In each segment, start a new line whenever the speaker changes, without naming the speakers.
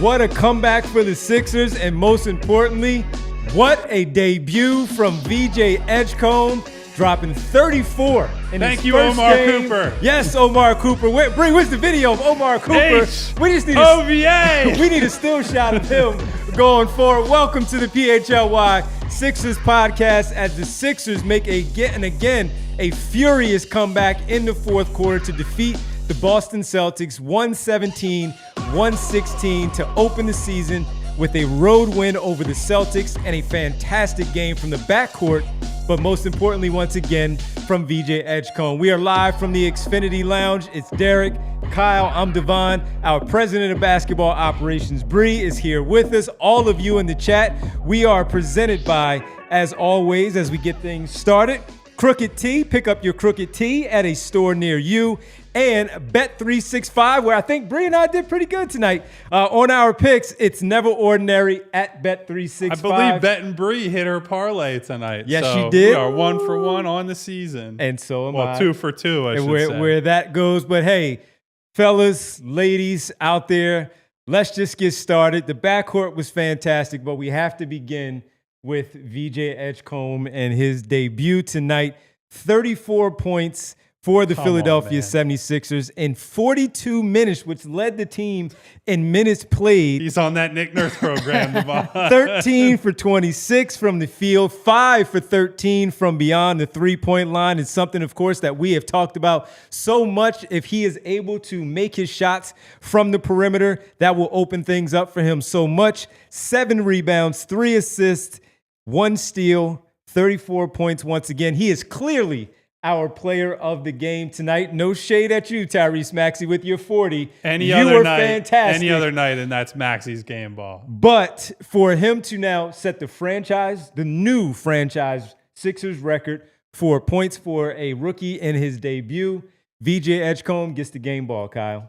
What a comeback for the Sixers, and most importantly, what a debut from VJ Edgecombe, dropping 34 in
Thank
his
you,
first
Omar
game.
Cooper.
Yes, Omar Cooper. Where's the video of Omar Cooper?
We just need OVA.
We need a still shot of him going forward. Welcome to the PHLY Sixers podcast, as the Sixers make a furious comeback in the fourth quarter to defeat the Boston Celtics 117-116 to open the season with a road win over the Celtics and a fantastic game from the backcourt, but most importantly, once again, from VJ Edgecombe. We are live from the Xfinity Lounge. It's Derek, Kyle, I'm Devon. Our president of basketball operations, Bree, is here with us. All of you in the chat, we are presented by, as always, as we get things started, Crooked Tea. Pick up your Crooked Tea at a store near you. And Bet365, where I think Bree and I did pretty good tonight. On our picks, it's never ordinary at Bet365.
I believe Bet and Bree hit her parlay tonight.
Yes,
so
she did.
We are 1 for 1 on the season.
And so am I.
Well, 2 for 2, I should say.
Where that goes. But hey, fellas, ladies out there, let's just get started. The backcourt was fantastic, but we have to begin with VJ Edgecombe and his debut tonight. 34 points for the Philadelphia 76ers in 42 minutes, which led the team in minutes played.
He's on that Nick Nurse program.
13 for 26 from the field, 5 for 13 from beyond the three-point line. It's something, of course, that we have talked about so much. If he is able to make his shots from the perimeter, that will open things up for him so much. 7 rebounds, 3 assists, 1 steal, 34 points once again. He is clearly our player of the game tonight. No shade at you, Tyrese Maxey, with your 40.
Any other night,
fantastic.
Any other night, and that's Maxey's game ball.
But for him to now set the new franchise Sixers record for points for a rookie in his debut, VJ Edgecombe gets the game ball, Kyle.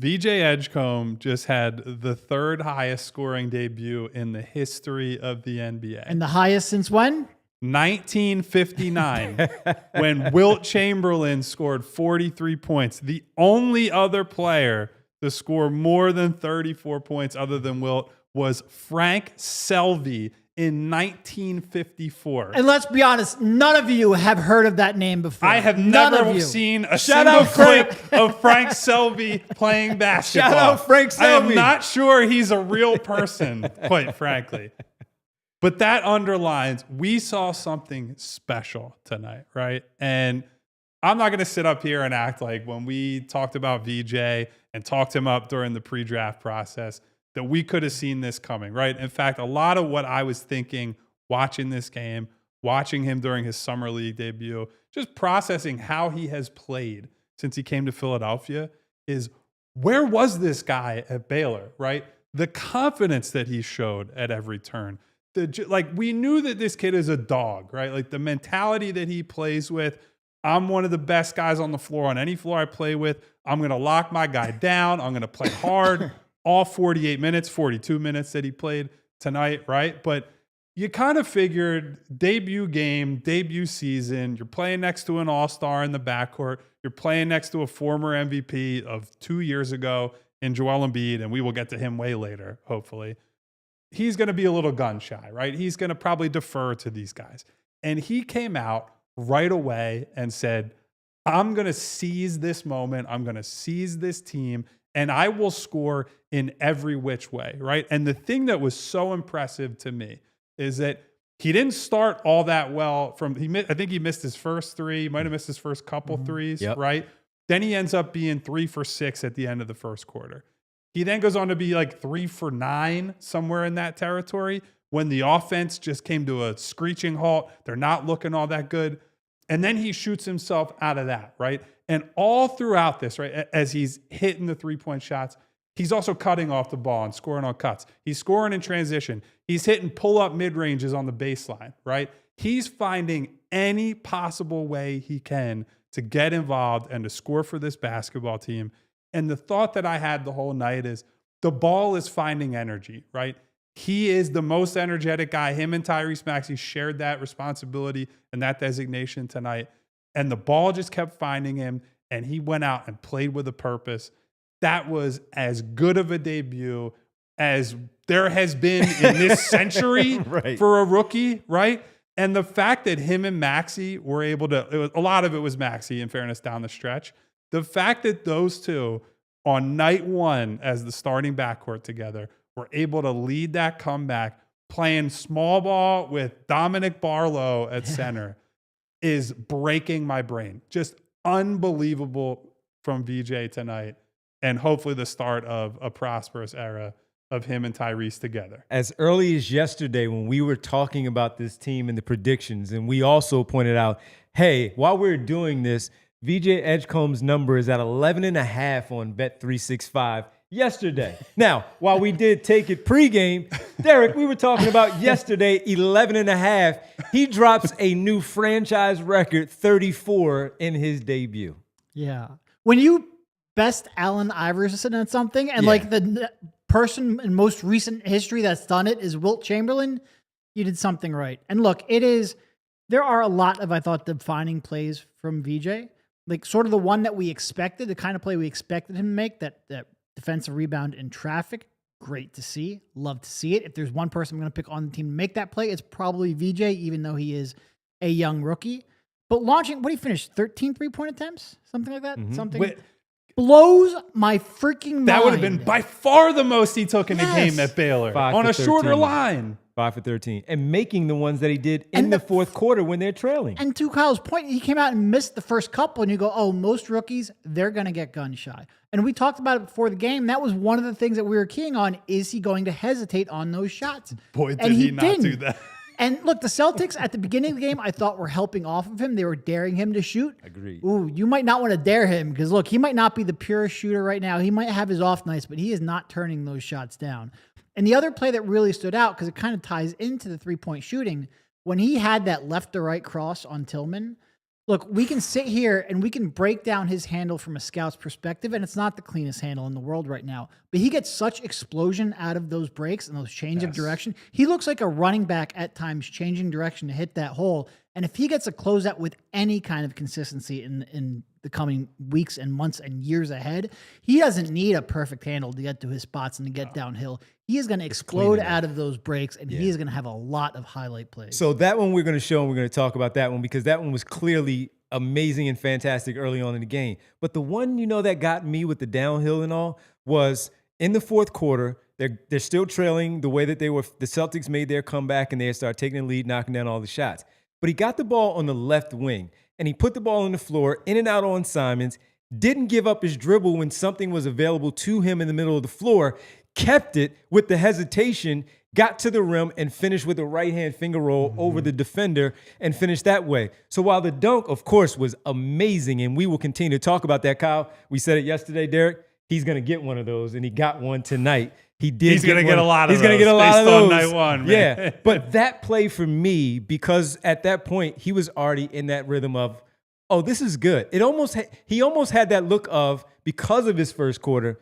VJ Edgecombe just had the 3rd highest scoring debut in the history of the NBA.
And the highest since when?
1959, when Wilt Chamberlain scored 43 points. The only other player to score more than 34 points other than Wilt was Frank Selvey in 1954.
And let's be honest, none of you have heard of that name before.
I have never seen a
Shout
single
out Frank.
clip of Frank Selvey playing basketball.
Shout out Frank Selvey.
I am not sure he's a real person, quite frankly. But that underlines we saw something special tonight, right? And I'm not going to sit up here and act like when we talked about VJ and talked him up during the pre-draft process that we could have seen this coming, right? In fact, a lot of what I was thinking watching this game, watching him during his summer league debut, just processing how he has played since he came to Philadelphia is, where was this guy at Baylor, right? The confidence that he showed at every turn. We knew that this kid is a dog, right? Like the mentality that he plays with, I'm one of the best guys on the floor on any floor I play with. I'm going to lock my guy down. I'm going to play hard all 48 minutes, 42 minutes that he played tonight, right? But you kind of figured debut game, debut season, you're playing next to an all-star in the backcourt. You're playing next to a former MVP of 2 years ago in Joel Embiid, and we will get to him way later, hopefully. He's going to be a little gun shy, right? He's going to probably defer to these guys. And he came out right away and said, I'm going to seize this moment. I'm going to seize this team, and I will score in every which way, right? And the thing that was so impressive to me is that he didn't start all that well I think he missed his first 3. He might have missed his first couple threes, right? Then he ends up being 3 for 6 at the end of the first quarter. He then goes on to be like 3 for 9, somewhere in that territory, when the offense just came to a screeching halt. They're not looking all that good. And then he shoots himself out of that, right? And all throughout this, right, as he's hitting the three-point shots, he's also cutting off the ball and scoring on cuts. He's scoring in transition. He's hitting pull-up mid-ranges on the baseline, right? He's finding any possible way he can to get involved and to score for this basketball team. And the thought that I had the whole night is the ball is finding energy, right? He is the most energetic guy. Him and Tyrese Maxey shared that responsibility and that designation tonight. And the ball just kept finding him, and he went out and played with a purpose. that was as good of a debut as there has been in this century
Right.
for a rookie, right? And the fact that him and Maxey were able to, a lot of it was Maxey, in fairness, down the stretch. The fact that those two on night one as the starting backcourt together were able to lead that comeback, playing small ball with Dominick Barlow at center is breaking my brain. Just unbelievable from VJ tonight. And hopefully the start of a prosperous era of him and Tyrese together.
As early as yesterday when we were talking about this team and the predictions, and we also pointed out, hey, while we're doing this, VJ Edgecomb's number is at 11.5 on Bet365 yesterday. Now, while we did take it pregame, Derek, we were talking about yesterday, 11.5. He drops a new franchise record, 34 in his debut.
Yeah. When you best Allen Iverson at something, and like the person in most recent history that's done it is Wilt Chamberlain, you did something right. And look, there are a lot of, I thought, defining plays from VJ. Like sort of the one that we expected, the kind of play we expected him to make, that defensive rebound in traffic. Great to see. Love to see it. If there's one person I'm going to pick on the team to make that play, it's probably VJ, even though he is a young rookie. But launching, what did he finish? 13 3-point attempts? Something like that? Something blows my freaking mind.
That would have been by far the most he took in the game at Baylor on a shorter line.
5 for 13. And making the ones that he did in the fourth quarter when they're trailing.
And to Kyle's point, he came out and missed the first couple, and you go, oh, most rookies, they're going to get gun shy. And we talked about it before the game. That was one of the things that we were keying on. Is he going to hesitate on those shots?
Boy, did he not do that.
And look, the Celtics at the beginning of the game, I thought were helping off of him. They were daring him to shoot.
Agreed.
Ooh, you might not want to dare him because, look, he might not be the purest shooter right now. He might have his off nights, but he is not turning those shots down. And the other play that really stood out, because it kind of ties into the three-point shooting, when he had that left-to-right cross on Tillman, look, we can sit here and we can break down his handle from a scout's perspective, and it's not the cleanest handle in the world right now. But he gets such explosion out of those breaks and those change of direction. He looks like a running back at times, changing direction to hit that hole. And if he gets a closeout with any kind of consistency in the coming weeks and months and years ahead, he doesn't need a perfect handle to get to his spots and to get downhill. He is going to explode out of those breaks, and he is going to have a lot of highlight plays.
So that one we're going to show, and we're going to talk about that one because that one was clearly amazing and fantastic early on in the game. But the one, that got me with the downhill and all was in the fourth quarter. They're still trailing the way that they were. The Celtics made their comeback, and they started taking the lead, knocking down all the shots. But he got the ball on the left wing, and he put the ball on the floor, in and out on Simons, didn't give up his dribble when something was available to him in the middle of the floor, kept it with the hesitation, got to the rim, and finished with a right-hand finger roll over the defender and finished that way. So while the dunk, of course, was amazing, and we will continue to talk about that, Kyle, we said it yesterday, Derek, he's going to get one of those, and he got one tonight. He's
going to get a lot of those.
He's going to get a lot of those.
Night one, man.
Yeah, but that play for me, because at that point, he was already in that rhythm of, oh, this is good. He almost had that look of, because of his first quarter,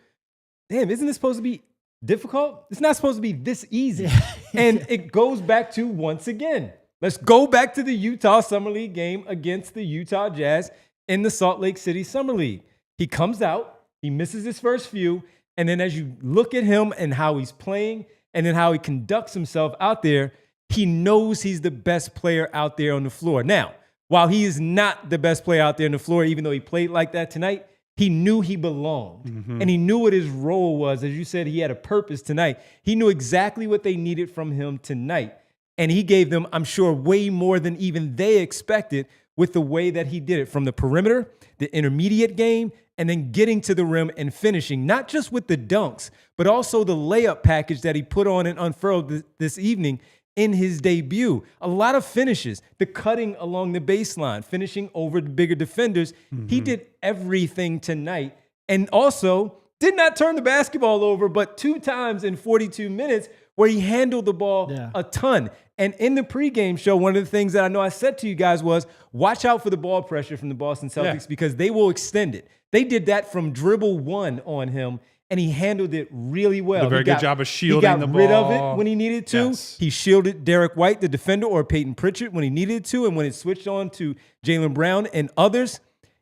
damn, isn't this supposed to be difficult? It's not supposed to be this easy. And it goes back to, once again, let's go back to the Utah Summer League game against the Utah Jazz in the Salt Lake City Summer League. He comes out, he misses his first few, and then as you look at him and how he's playing and then how he conducts himself out there, he knows he's the best player out there on the floor. Now, while he is not the best player out there on the floor, even though he played like that tonight, he knew he belonged. And he knew what his role was. As you said, he had a purpose tonight. He knew exactly what they needed from him tonight. And he gave them, I'm sure, way more than even they expected with the way that he did it. From the perimeter, the intermediate game, and then getting to the rim and finishing, not just with the dunks, but also the layup package that he put on and unfurled this evening in his debut. A lot of finishes, the cutting along the baseline, finishing over the bigger defenders. He did everything tonight, and also did not turn the basketball over, but 2 times in 42 minutes where he handled the ball a ton. And in the pregame show, one of the things that I know I said to you guys was, watch out for the ball pressure from the Boston Celtics because they will extend it. They did that from dribble 1 on him, and he handled it really well.
Did a very good job of shielding the ball.
He got rid of it when he needed to.
Yes.
He shielded Derek White, the defender, or Peyton Pritchard when he needed to, and when it switched on to Jaylen Brown and others,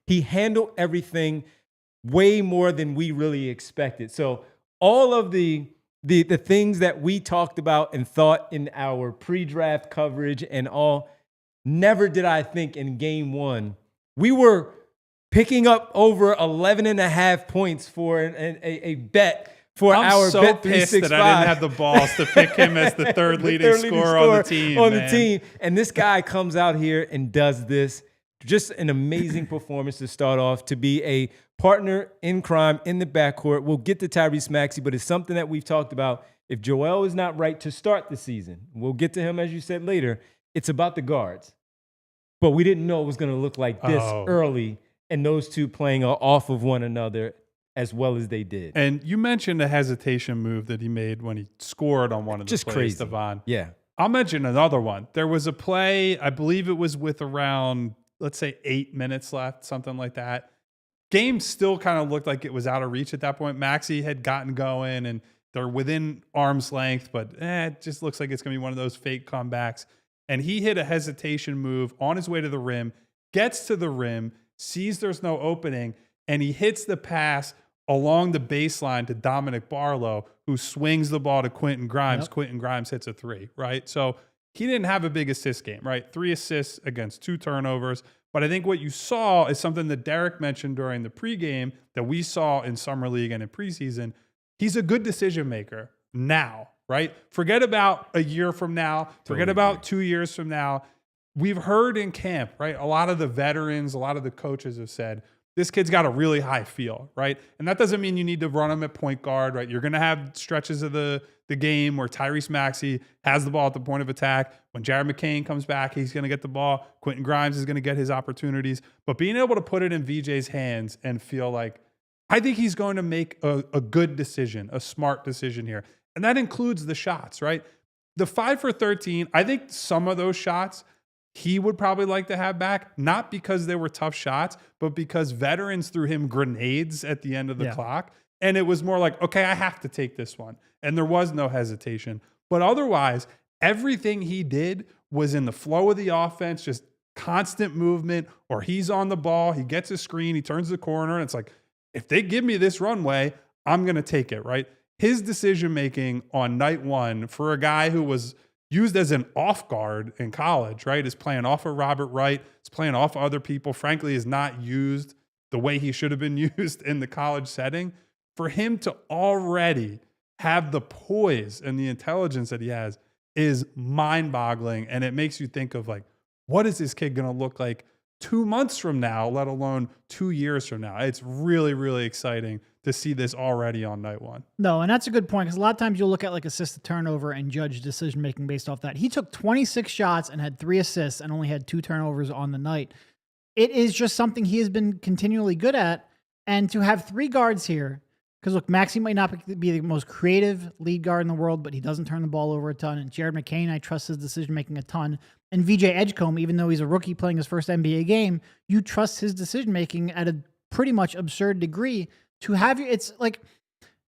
he handled everything way more than we really expected. So all of the things that we talked about and thought in our pre-draft coverage and all, never did I think in game one, we were picking up over 11.5 points for a bet for our
so
Bet
pissed
365.
that I didn't have the balls to pick him as the third leading scorer on the team.
The team. And this guy comes out here and does this. Just an amazing performance to start off, to be a partner in crime in the backcourt. We'll get to Tyrese Maxey, but it's something that we've talked about. If Joel is not right to start the season, we'll get to him, as you said, later. It's about the guards. But we didn't know it was going to look like this early, and those two playing off of one another as well as they did.
And you mentioned a hesitation move that he made when he scored on one of the
Just
plays,
crazy.
Devon.
Yeah.
I'll mention another one. There was a play, I believe it was with around, let's say, 8 minutes left, something like that. Game still kind of looked like it was out of reach at that point. Maxey had gotten going, and they're within arm's length, but it just looks like it's going to be one of those fake comebacks. And he hit a hesitation move on his way to the rim, gets to the rim, sees there's no opening, and he hits the pass along the baseline to Dominick Barlow, who swings the ball to Quentin Grimes. Yep. Quentin Grimes hits a three, right? So he didn't have a big assist game, right? 3 assists against 2 turnovers. But I think what you saw is something that Derek mentioned during the pregame that we saw in Summer League and in preseason. He's a good decision maker now, right? Forget about a year from now. Forget about 2 years from now. We've heard in camp, right? A lot of the veterans, a lot of the coaches have said, this kid's got a really high feel, right? And that doesn't mean you need to run him at point guard, right? You're going to have stretches of the game where Tyrese Maxey has the ball at the point of attack. When Jared McCain comes back, he's going to get the ball. Quentin Grimes is going to get his opportunities. But being able to put it in VJ's hands and feel like, I think he's going to make a good decision, a smart decision here. And that includes the shots, right? The 5 for 13, I think some of those shots he would probably like to have back, not because they were tough shots, but because veterans threw him grenades at the end of the clock. And it was more like, okay, I have to take this one. And there was no hesitation. But otherwise, everything he did was in the flow of the offense, just constant movement, or he's on the ball, he gets a screen, he turns the corner, and it's like, if they give me this runway, I'm going to take it, right? His decision-making on night one for a guy who was used as an off guard in college, right? Is playing off of Robert Wright, is playing off of other people, frankly, is not used the way he should have been used in the college setting. For him to already have the poise and the intelligence that he has is mind-boggling. And it makes you think of like, what is this kid going to look like 2 months from now, let alone 2 years from now? It's really, really exciting to see this already on night one.
No, and that's a good point, because a lot of times you'll look at like assist to turnover and judge decision-making based off that. He took 26 shots and had 3 assists and only had 2 turnovers on the night. It is just something he has been continually good at. And to have 3 guards here, because look, Maxey might not be the most creative lead guard in the world, but he doesn't turn the ball over a ton. And Jared McCain, I trust his decision-making a ton. And VJ Edgecombe, even though he's a rookie playing his first NBA game, you trust his decision-making at a pretty much absurd degree. To have you, it's like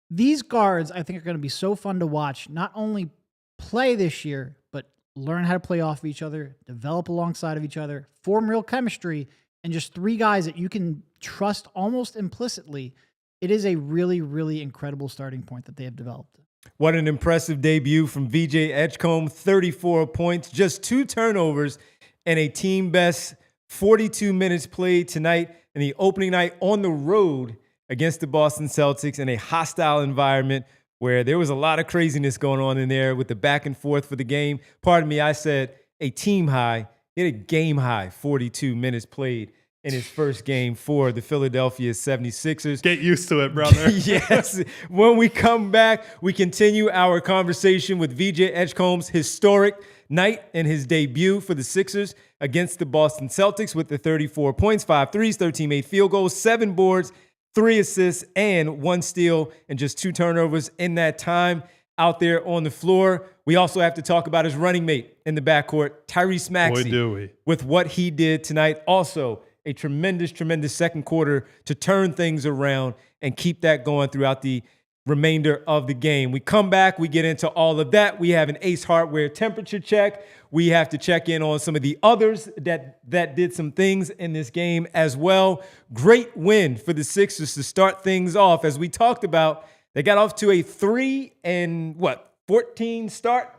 these guards, I think, are going to be so fun to watch, not only play this year, but learn how to play off of each other, develop alongside of each other, form real chemistry, and just 3 guys that you can trust almost implicitly. It is a really, really incredible starting point that they have developed.
What an impressive debut from VJ Edgecombe. 34 points, just 2 turnovers, and a team best 42 minutes played tonight in the opening night on the road against the Boston Celtics in a hostile environment where there was a lot of craziness going on in there with the back and forth for the game. Pardon me, I said a team high. He had a game high 42 minutes played in his first game for the Philadelphia 76ers.
Get used to it, brother.
Yes. When we come back, we continue our conversation with VJ Edgecombe's historic night and his debut for the Sixers against the Boston Celtics with the 34 points, 5 threes, 13 made field goals, 7 boards, 3 assists, and 1 steal, and just 2 turnovers in that time out there on the floor. We also have to talk about his running mate in the backcourt, Tyrese Maxey.
Boy, do we.
With what he did tonight. Also, a tremendous, tremendous second quarter to turn things around and keep that going throughout the remainder of the game. We come back, we get into all of that. We have an Ace Hardware temperature check. We have to check in on some of the others that did some things in this game as well. Great win for the Sixers to start things off. As we talked about, they got off to a 3-14 start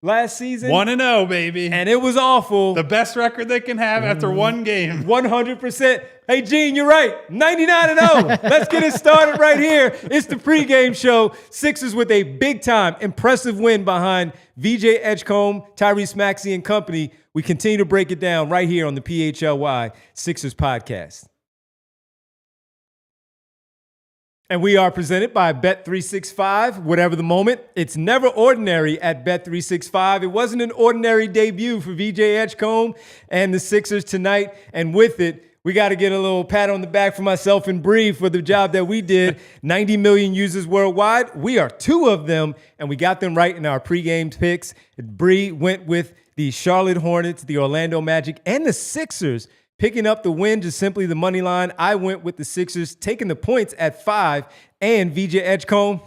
last season.
1-0, baby.
And it was awful.
The best record they can have after one game.
100%. Hey, Gene, you're right. 99-0. Let's get it started right here. It's the pregame show. Sixers with a big-time, impressive win behind VJ Edgecombe, Tyrese Maxey, and company. We continue to break it down right here on the PHLY Sixers podcast. And we are presented by Bet365. Whatever the moment, it's never ordinary at Bet365. It wasn't an ordinary debut for VJ Edgecombe and the Sixers tonight. And with it, we got to get a little pat on the back for myself and Bree for the job that we did. 90 million users worldwide. We are 2 of them, and we got them right in our pregame picks. Bree went with the Charlotte Hornets, the Orlando Magic, and the Sixers picking up the win, just simply the money line. I went with the Sixers, taking the points at 5, and VJ Edgecombe,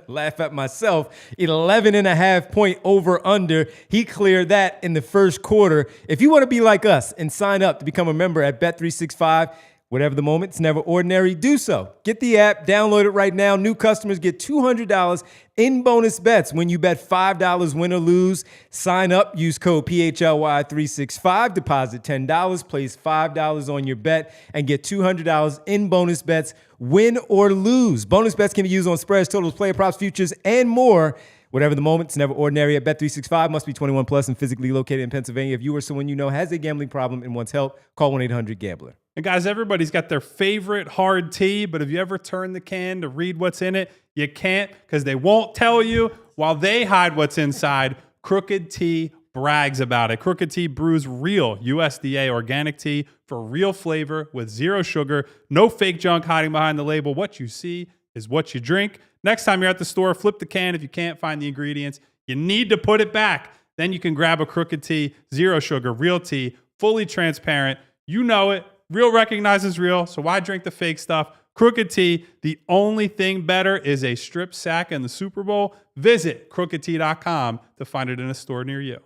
laugh at myself, 11.5 point over under. He cleared that in the first quarter. If you want to be like us and sign up to become a member at Bet365, whatever the moment, it's never ordinary, do so. Get the app, download it right now. New customers get $200 in bonus bets when you bet $5 win or lose. Sign up, use code PHLY365, deposit $10, place $5 on your bet, and get $200 in bonus bets, win or lose. Bonus bets can be used on spreads, totals, player props, futures, and more. Whatever the moment, it's never ordinary at Bet365. Must be 21 plus and physically located in Pennsylvania. If you or someone you know has a gambling problem and wants help, call 1-800-GAMBLER.
And guys, everybody's got their favorite hard tea, but have you ever turned the can to read what's in it? You can't, because they won't tell you while they hide what's inside. Crooked Tea brags about it. Crooked Tea brews real USDA organic tea for real flavor with 0 sugar, no fake junk hiding behind the label. What you see is what you drink. Next time you're at the store, flip the can if you can't find the ingredients. You need to put it back. Then you can grab a Crooked Tea, 0 sugar, real tea, fully transparent. You know it. Real recognizes real, so why drink the fake stuff? Crooked Tea, the only thing better is a strip sack in the Super Bowl. Visit crookedtea.com to find it in a store near you.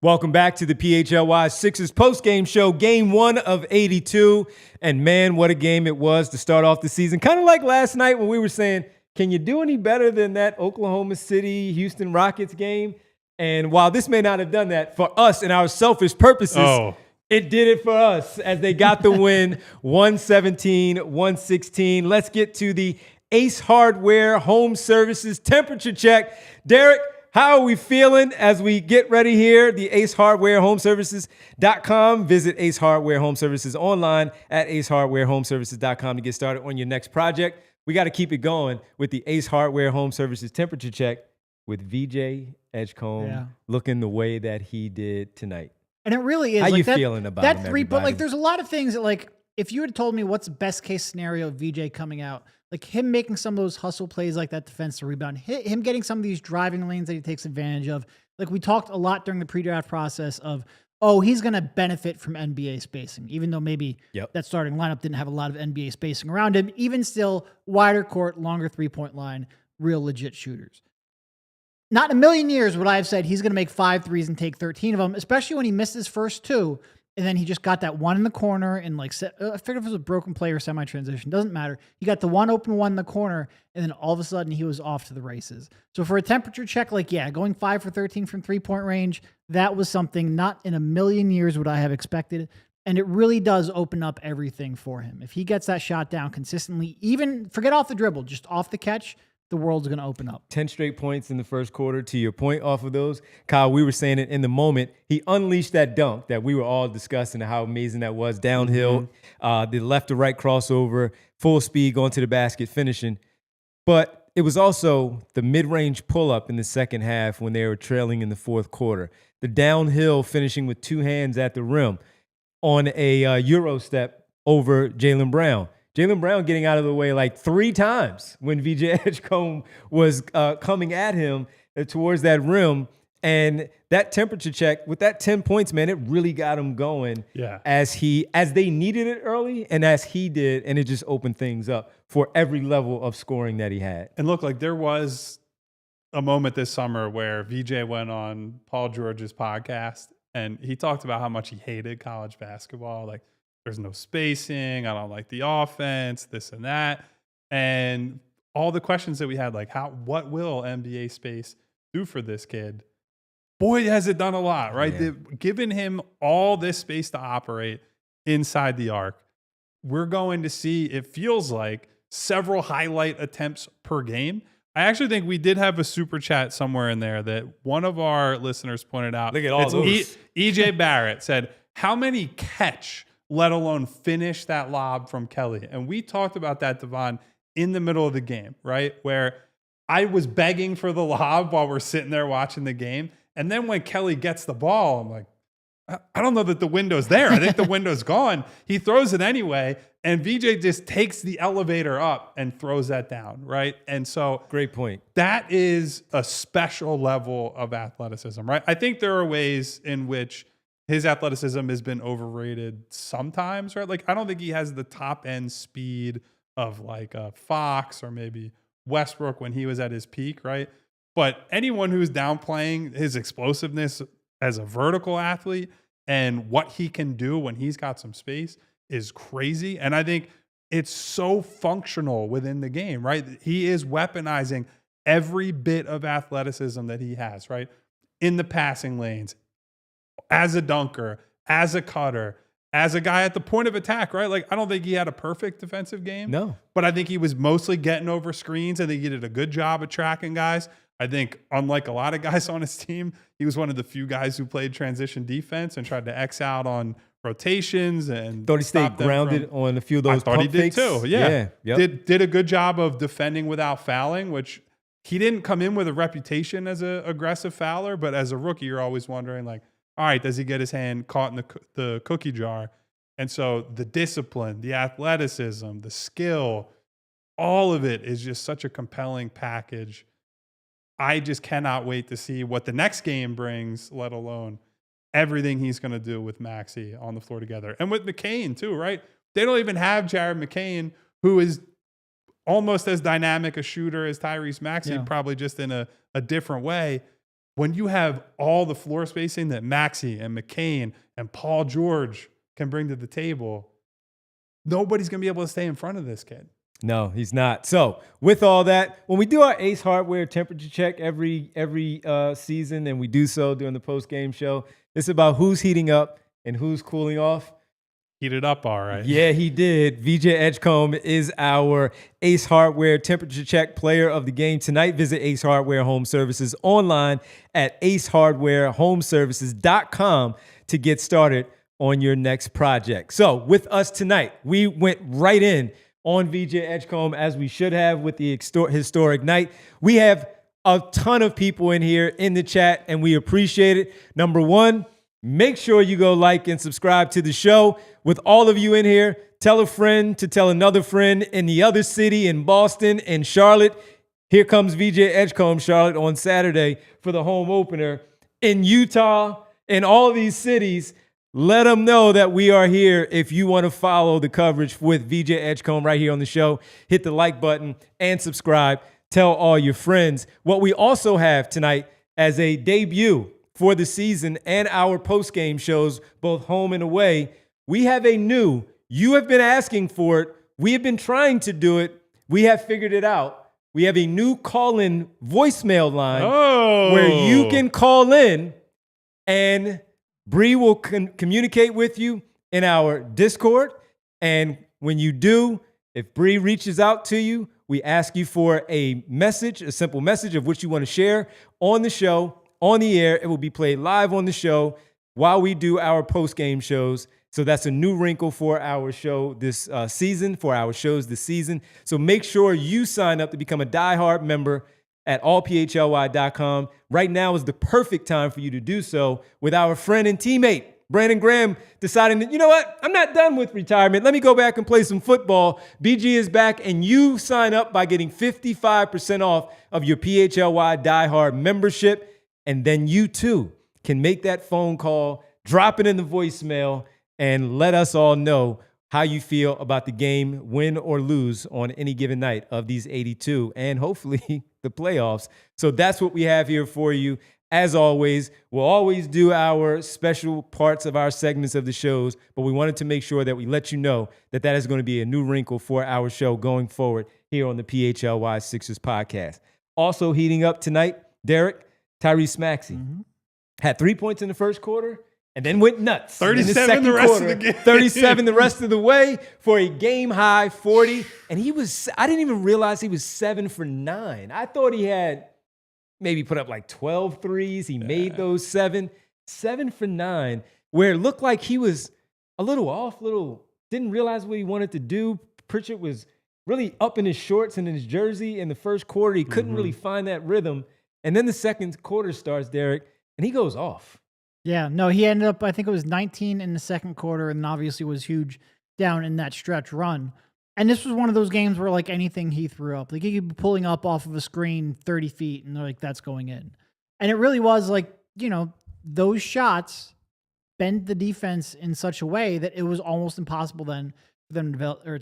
Welcome back to the PHLY Sixers postgame show, game 1 of 82. And man, what a game it was to start off the season. Kind of like last night when we were saying, can you do any better than that Oklahoma City Houston Rockets game? And while this may not have done that for us and our selfish purposes, it did it for us as they got the win, 117-116. Let's get to the Ace Hardware Home Services temperature check. Derek, how are we feeling as we get ready here? The Ace Hardware Home Services.com. Visit Ace Hardware Home Services online at acehardwarehomeservices.com to get started on your next project. We got to keep it going with the Ace Hardware Home Services temperature check with VJ Edgecombe looking the way that he did tonight.
And it really is.
How
like
you
that,
feeling about
that
him,
3 point?
everybody?
Like, there's a lot of things that, like, if you had told me what's the best case scenario of VJ coming out, like him making some of those hustle plays like that defensive rebound, him getting some of these driving lanes that he takes advantage of. Like, we talked a lot during the pre-draft process of, oh, he's going to benefit from NBA spacing, even though maybe that starting lineup didn't have a lot of NBA spacing around him. Even still, wider court, longer 3-point line, real legit shooters. Not in a million years would I have said he's going to make 5 threes and take 13 of them, especially when he missed his first 2. And then he just got that one in the corner and I figured if it was a broken play or semi-transition, doesn't matter. He got the one open one in the corner, and then all of a sudden he was off to the races. So for a temperature check, going 5 for 13 from 3-point range, that was something not in a million years would I have expected. And it really does open up everything for him. If he gets that shot down consistently, even forget off the dribble, just off the catch, the world's going to open up. 10
straight points in the first quarter. To your point off of those, Kyle, we were saying it in the moment. He unleashed that dunk that we were all discussing how amazing that was. Downhill, the left to right crossover, full speed going to the basket, finishing. But it was also the mid-range pull-up in the second half when they were trailing in the fourth quarter. The downhill finishing with 2 hands at the rim on a Euro step over Jaylen Brown. Jaylen Brown getting out of the way like 3 times when VJ Edgecombe was coming at him towards that rim. And that temperature check with that 10 points, man, it really got him going.
Yeah.
As they needed it early and as he did, and it just opened things up for every level of scoring that he had.
And look, like there was a moment this summer where VJ went on Paul George's podcast and he talked about how much he hated college basketball. Like there's no spacing. I don't like the offense, this and that. And all the questions that we had, like what will NBA space do for this kid? Boy, has it done a lot, right?
Yeah.
Giving him all this space to operate inside the arc. We're going to see, it feels like, several highlight attempts per game. I actually think we did have a super chat somewhere in there that one of our listeners pointed out.
Look at all those.
EJ Barrett said, how many catch, let alone finish that lob from Kelly? And we talked about that, Devon, in the middle of the game, right? Where I was begging for the lob while we're sitting there watching the game. And then when Kelly gets the ball, I'm like, I don't know that the window's there. I think the window's gone. He throws it anyway. And VJ just takes the elevator up and throws that down, right? And so
great point.
That is a special level of athleticism, right? I think there are ways in which his athleticism has been overrated sometimes, right? Like, I don't think he has the top end speed of like a Fox or maybe Westbrook when he was at his peak, right? But anyone who's downplaying his explosiveness as a vertical athlete and what he can do when he's got some space is crazy. And I think it's so functional within the game, right? He is weaponizing every bit of athleticism that he has, right? In the passing lanes, as a dunker, as a cutter, as a guy at the point of attack, right? Like, I don't think he had a perfect defensive game.
No.
But I think he was mostly getting over screens. I think he did a good job of tracking guys. I think, unlike a lot of guys on his team, he was one of the few guys who played transition defense and tried to X out on rotations and
thought he stayed grounded on a few of those.
I thought he did
fakes.
too. Yeah.
Yep.
Did a good job of defending without fouling, which he didn't come in with a reputation as an aggressive fouler, but as a rookie, you're always wondering, like, all right, does he get his hand caught in the cookie jar? And so the discipline, the athleticism, the skill, all of it is just such a compelling package. I just cannot wait to see what the next game brings, let alone everything he's going to do with Maxey on the floor together. And with McCain too, right? They don't even have Jared McCain, who is almost as dynamic a shooter as Tyrese Maxey, probably just in a different way. When you have all the floor spacing that Maxey and McCain and Paul George can bring to the table, nobody's going to be able to stay in front of this kid.
No, he's not. So with all that, when we do our Ace Hardware temperature check every season, and we do so during the post-game show, it's about who's heating up and who's cooling off.
Heated up, all right.
Yeah, he did. VJ Edgecomb is our Ace Hardware temperature check player of the game tonight. Visit Ace Hardware Home Services online at acehardwarehomeservices.com to get started on your next project. So with us tonight, we went right in on VJ Edgecomb, as we should have with the historic night. We have a ton of people in here in the chat, and we appreciate it. Number one, make sure you go like and subscribe to the show. With all of you in here, tell a friend to tell another friend in the other city, in Boston, in Charlotte. Here comes VJ Edgecomb, Charlotte, on Saturday for the home opener. In Utah, in all of these cities, let them know that we are here. If you want to follow the coverage with VJ Edgecomb right here on the show, hit the like button and subscribe. Tell all your friends. What we also have tonight as a debut for the season and our post-game shows, both home and away, we have a new, you have been asking for it, we have been trying to do it, we have figured it out. We have a new call-in voicemail line where you can call in and Bree will communicate with you in our Discord. And when you do, if Bree reaches out to you, we ask you for a message, a simple message of which you want to share on the show, on the air. It will be played live on the show while we do our post-game shows. So that's a new wrinkle for our show this season, for our shows this season. So make sure you sign up to become a diehard member at allphly.com. Right now is the perfect time for you to do so with our friend and teammate, Brandon Graham, deciding that, you know what, I'm not done with retirement. Let me go back and play some football. BG is back, and you sign up by getting 55% off of your PHLY diehard membership. And then you too can make that phone call, drop it in the voicemail, and let us all know how you feel about the game, win or lose on any given night of these 82 and hopefully the playoffs. So that's what we have here for you. As always, we'll always do our special parts of our segments of the shows, but we wanted to make sure that we let you know that that is going to be a new wrinkle for our show going forward here on the PHLY Sixers podcast. Also heating up tonight, Derek, Tyrese Maxey had 3 points in the first quarter and then went nuts.
37 the rest of the game.
37 the rest of the way for a game-high 40. And I didn't even realize he was 7 for 9. I thought he had maybe put up like 12 threes. He made those 7 for 9, where it looked like he was a little off, didn't realize what he wanted to do. Pritchard was really up in his shorts and in his jersey in the first quarter. He couldn't really find that rhythm. And then the second quarter starts, Derek, and he goes off.
Yeah, no, he ended up, I think it was 19 in the second quarter, and obviously was huge down in that stretch run. And this was one of those games where, like, anything he threw up, like, he could be pulling up off of a screen 30 feet, and they're like, that's going in. And it really was like, those shots bent the defense in such a way that it was almost impossible then for them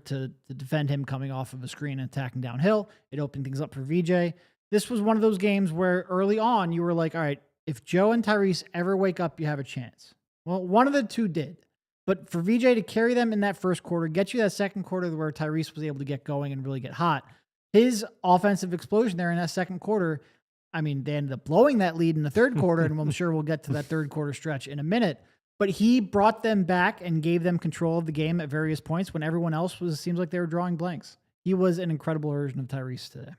to defend him coming off of a screen and attacking downhill. It opened things up for VJ. This was one of those games where early on you were like, all right, if Joe and Tyrese ever wake up, you have a chance. Well, one of the two did. But for VJ to carry them in that first quarter, get you that second quarter where Tyrese was able to get going and really get hot, his offensive explosion there in that second quarter, I mean, they ended up blowing that lead in the third quarter, and I'm sure we'll get to that third quarter stretch in a minute. But he brought them back and gave them control of the game at various points when everyone else seems like they were drawing blanks. He was an incredible version of Tyrese today.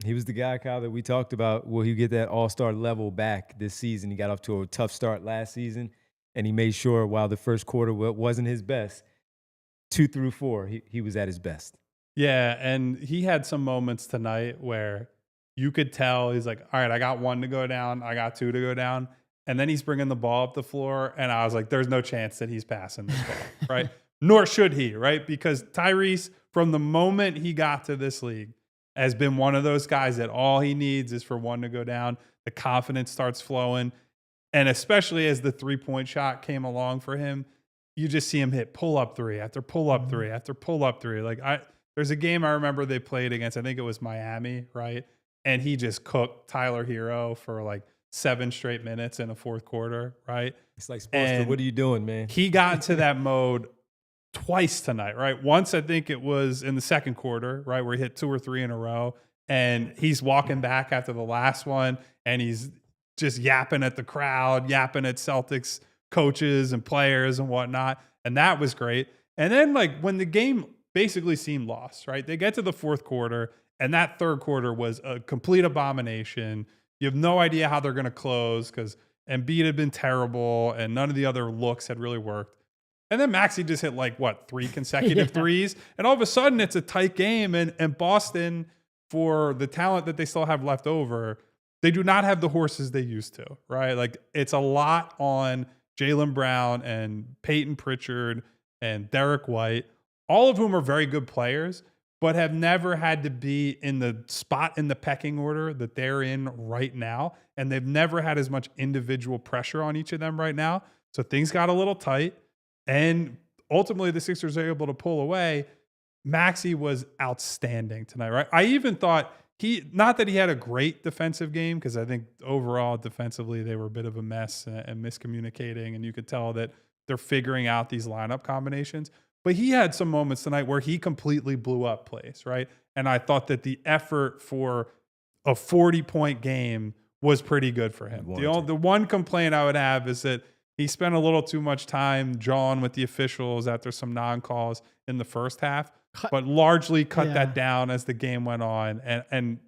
He was the guy, Kyle, that we talked about. Will he get that all-star level back this season? He got off to a tough start last season, and he made sure while the first quarter wasn't his best, 2 through 4, he was at his best.
Yeah, and he had some moments tonight where you could tell he's like, all right, I got 1 to go down, I got 2 to go down, and then he's bringing the ball up the floor, and I was like, there's no chance that he's passing this ball, right? Nor should he, right? Because Tyrese, from the moment he got to this league, has been one of those guys that all he needs is for 1 to go down. The confidence starts flowing. And especially as the 3-point shot came along for him, you just see him hit pull-up 3 after pull-up 3 after pull-up 3. There's a game I remember they played against, I think it was Miami, right? And he just cooked Tyler Hero for like 7 straight minutes in the fourth quarter, right?
It's like, Spolstra, what are you doing, man?
He got into that mode twice tonight, right? Once, I think it was in the second quarter, right, where he hit 2 or 3 in a row, and he's walking back after the last one, and he's just yapping at the crowd, yapping at Celtics coaches and players and whatnot, and that was great. And then, like, when the game basically seemed lost, right, they get to the fourth quarter, and that third quarter was a complete abomination. You have no idea how they're going to close because Embiid had been terrible, and none of the other looks had really worked. And then Maxey just hit 3 consecutive threes. And all of a sudden it's a tight game. And Boston, for the talent that they still have left over, they do not have the horses they used to, right? Like, it's a lot on Jaylen Brown and Peyton Pritchard and Derek White, all of whom are very good players, but have never had to be in the spot in the pecking order that they're in right now. And they've never had as much individual pressure on each of them right now. So things got a little tight. And ultimately, the Sixers are able to pull away. Maxey was outstanding tonight, right? I even thought not that he had a great defensive game, because I think overall defensively they were a bit of a mess and miscommunicating, and you could tell that they're figuring out these lineup combinations. But he had some moments tonight where he completely blew up plays, right? And I thought that the effort for a 40-point game was pretty good for him. The one complaint I would have is that he spent a little too much time jawing with the officials after some non-calls in the first half, but largely cut that down as the game went on. And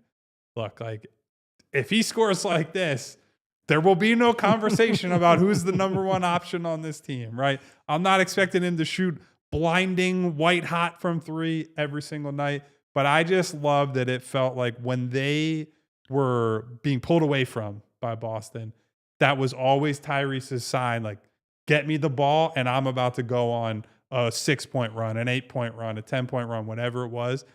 look, like, if he scores like this, there will be no conversation about who's the number 1 option on this team, right? I'm not expecting him to shoot blinding white hot from 3 every single night, but I just love that it felt like when they were being pulled away from by Boston, that was always Tyrese's sign, like, get me the ball and I'm about to go on a 6-point run, an 8-point run, a 10-point run, whatever it was.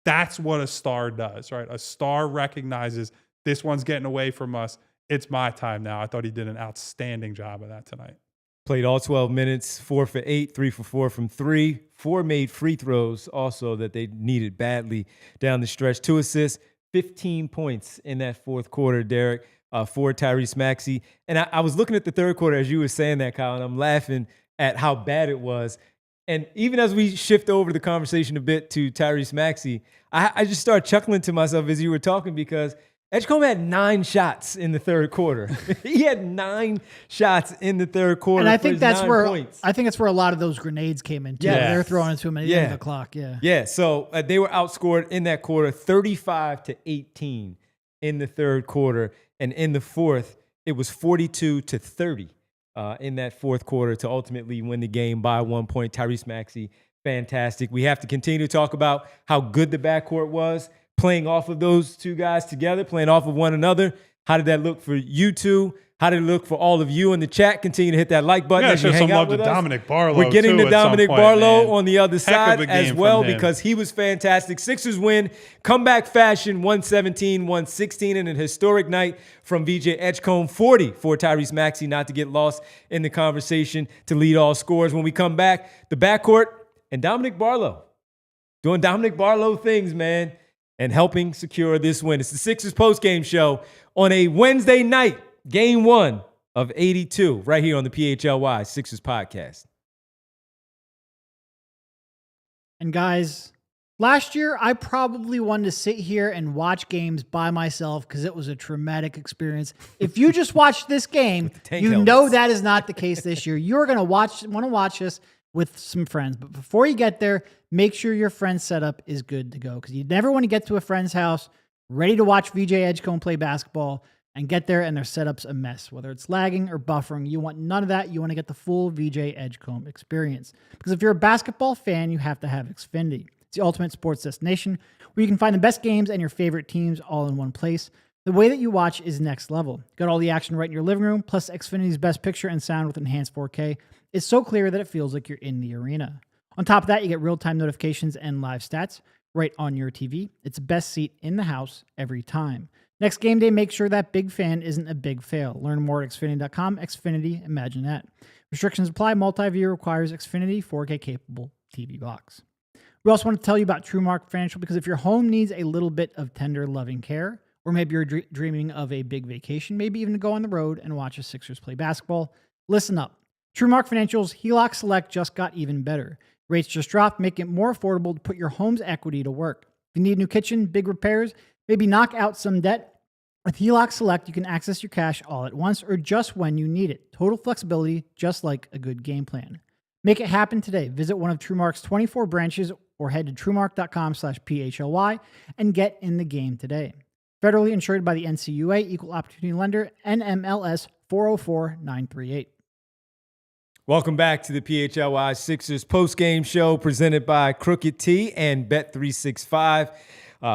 That's what a star does, right? A star recognizes this one's getting away from us, it's my time now. I thought he did an outstanding job of that tonight.
Played all 12 minutes, 4 for 8, 3 for 4 from 3. 4 made free throws also that they needed badly down the stretch. 2 assists, 15 points in that fourth quarter, Derek, for Tyrese Maxey. And I was looking at the third quarter as you were saying that, Kyle, and I'm laughing at how bad it was. And even as we shift over the conversation a bit to Tyrese Maxey, I just started chuckling to myself as you were talking because Edgecombe had 9 shots in the third quarter. He had 9 shots in the third quarter.
And I think that's where
points.
I think that's where a lot of those grenades came in too.
Yes.
They're throwing it to him at the end of the clock. Yeah.
Yeah. So they were outscored in that quarter 35-18 in the third quarter. And in the fourth, it was 42-30 in that fourth quarter to ultimately win the game by 1 point. Tyrese Maxey, fantastic. We have to continue to talk about how good the backcourt was. Playing off of those two guys together, playing off of one another. How did that look for you two? How did it look for all of you in the chat? Continue to hit that like button.
Yeah, show some love to Dominick Barlow.
We're getting to Dominick Barlow on the other side as well
because
he was fantastic. Sixers win, comeback fashion, 117-116 in an historic night from VJ Edgecombe. 40 for Tyrese Maxey, not to get lost in the conversation, to lead all scores. When we come back, the backcourt and Dominick Barlow doing Dominick Barlow things, man, and helping secure this win. It's the Sixers postgame show on a Wednesday night, game 1 of 82, right here on the PHLY Sixers podcast.
And guys, last year I probably wanted to sit here and watch games by myself because it was a traumatic experience. If you just watched this game, you know that is not the case this year. You're going to want to watch this with some friends. But before you get there, make sure your friend's setup is good to go because you never want to get to a friend's house ready to watch VJ Edgecombe play basketball and get there and their setup's a mess. Whether it's lagging or buffering, you want none of that. You want to get the full VJ Edgecombe experience. Because if you're a basketball fan, you have to have Xfinity. It's the ultimate sports destination where you can find the best games and your favorite teams all in one place. The way that you watch is next level. Got all the action right in your living room, plus Xfinity's best picture and sound with enhanced 4K. It's so clear that it feels like you're in the arena. On top of that, you get real-time notifications and live stats right on your TV. It's the best seat in the house every time. Next game day, make sure that big fan isn't a big fail. Learn more at Xfinity.com. Xfinity, imagine that. Restrictions apply. Multi-view requires Xfinity 4K capable TV box. We also want to tell you about TrueMark Financial because if your home needs a little bit of tender, loving care, or maybe you're dreaming of a big vacation, maybe even to go on the road and watch the Sixers play basketball, listen up. TrueMark Financial's HELOC Select just got even better. Rates just dropped, making it more affordable to put your home's equity to work. If you need a new kitchen, big repairs, maybe knock out some debt, with HELOC Select, you can access your cash all at once or just when you need it. Total flexibility, just like a good game plan. Make it happen today. Visit one of TrueMark's 24 branches or head to truemark.com/PHLY and get in the game today. Federally insured by the NCUA, Equal Opportunity Lender, NMLS 404938.
Welcome back to the PHLY Sixers postgame show presented by Crooked T and Bet365.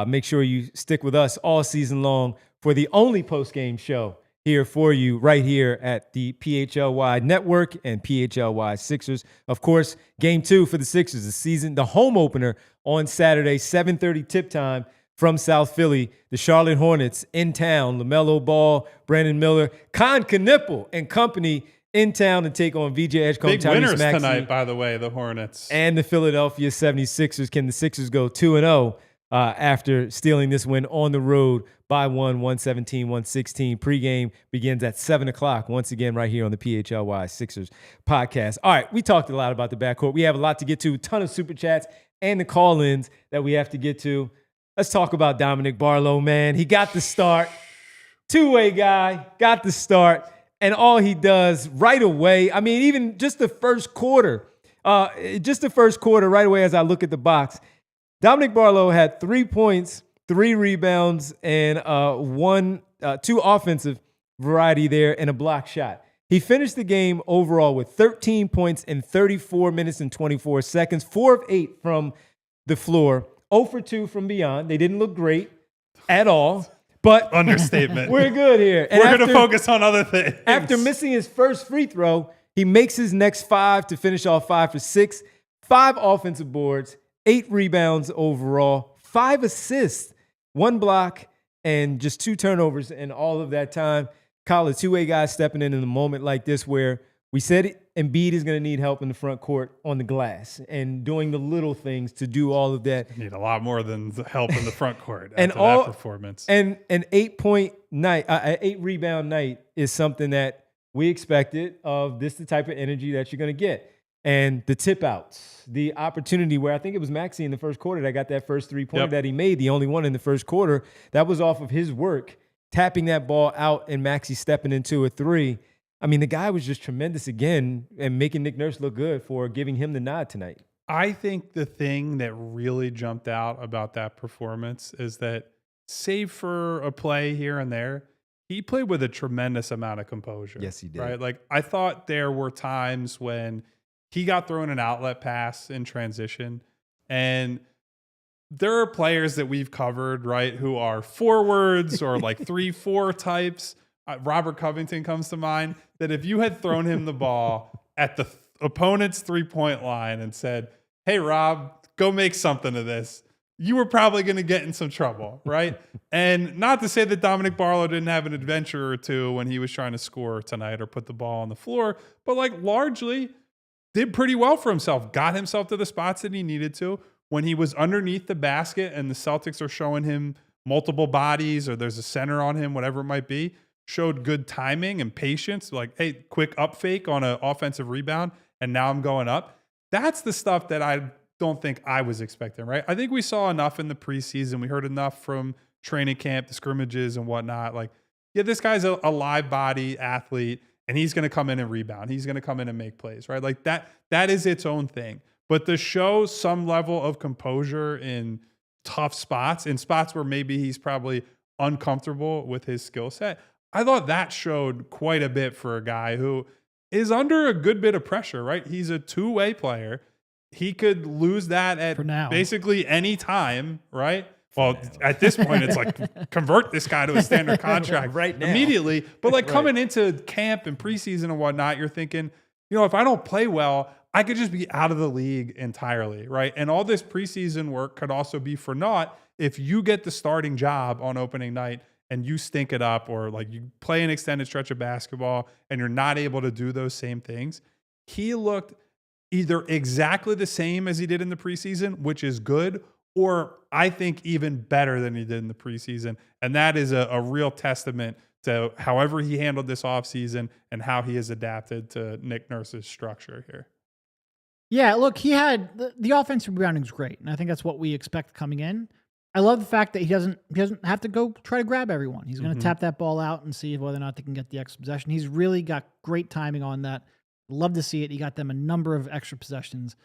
Make sure you stick with us all season long for the only postgame show here for you right here at the PHLY Network and PHLY Sixers. Of course, game 2 for the Sixers, the home opener on Saturday, 7:30 tip time from South Philly. The Charlotte Hornets in town, LaMelo Ball, Brandon Miller, Con Knipple and company in town to take on VJ Edgecombe.
Big
Tyrese
winners
Maxey,
tonight, by the way, the Hornets.
and the Philadelphia 76ers. Can the Sixers go 2-0 after stealing this win on the road by 117-116? Pregame begins at 7 o'clock, once again, right here on the PHLY Sixers podcast. All right, we talked a lot about the backcourt. We have a lot to get to, a ton of super chats and the call-ins that we have to get to. Let's talk about Dominick Barlow, man. He got the start. Two-way guy, got the start. And all he does right away, I mean, even just the first quarter right away as I look at the box, Dominick Barlow had 3 points, 3 rebounds, and 2 offensive variety there and a block shot. He finished the game overall with 13 points in 34 minutes and 24 seconds, 4 of 8 from the floor, 0 for 2 from beyond. They didn't look great at all. But
understatement.
We're good here.
And we're going to focus on other things.
After missing his first free throw, he makes his next 5 to finish off 5 for 6, 5 offensive boards, 8 rebounds overall, 5 assists, 1 block, and just 2 turnovers in all of that time. Kyle, a two-way guy stepping in a moment like this where we said Embiid is going to need help in the front court on the glass and doing the little things to do all of that.
Need a lot more than the help in the front court after that performance.
And an 8-point night, 8-rebound night is something that we expected of this the type of energy that you're going to get. And the tip outs, the opportunity where I think it was Maxey in the first quarter that got that first 3-pointer that he made, the only one in the first quarter, that was off of his work, tapping that ball out and Maxey stepping into a three. I mean, the guy was just tremendous again and making Nick Nurse look good for giving him the nod tonight.
I think the thing that really jumped out about that performance is that, save for a play here and there, he played with a tremendous amount of composure.
Yes, he did.
Right? Like, I thought there were times when he got thrown an outlet pass in transition, and there are players that we've covered, right, who are forwards or like 3-4 types. Robert Covington comes to mind, that if you had thrown him the ball at the opponent's 3-point line and said, hey, Rob, go make something of this, you were probably going to get in some trouble, right? And not to say that Dominick Barlow didn't have an adventure or two when he was trying to score tonight or put the ball on the floor, but like largely did pretty well for himself, got himself to the spots that he needed to. When he was underneath the basket and the Celtics are showing him multiple bodies or there's a center on him, whatever it might be, showed good timing and patience, like, hey, quick up fake on an offensive rebound, and now I'm going up. That's the stuff that I don't think I was expecting, right? I think we saw enough in the preseason. We heard enough from training camp, the scrimmages and whatnot. Like, yeah, this guy's a live body athlete, and he's going to come in and rebound. He's going to come in and make plays, right? Like that is its own thing. But to show some level of composure in tough spots, in spots where maybe he's probably uncomfortable with his skill set, I thought that showed quite a bit for a guy who is under a good bit of pressure, right? He's a two-way player. He could lose that at basically any time, right? Well, at this point, it's like convert this guy to a standard contract
right now
immediately. But like coming into camp and preseason and whatnot, you're thinking, you know, if I don't play well, I could just be out of the league entirely, right? And all this preseason work could also be for naught if you get the starting job on opening night and you stink it up, or like you play an extended stretch of basketball and you're not able to do those same things. He looked either exactly the same as he did in the preseason, which is good, or I think even better than he did in the preseason. And that is a real testament to however he handled this offseason and how he has adapted to Nick Nurse's structure here.
Yeah, look, he had the offensive rebounding is great, and I think that's what we expect coming in. I love the fact that he doesn't have to go try to grab everyone. He's going to tap that ball out and see whether or not they can get the extra possession. He's really got great timing on that. Love to see it. He got them a number of extra possessions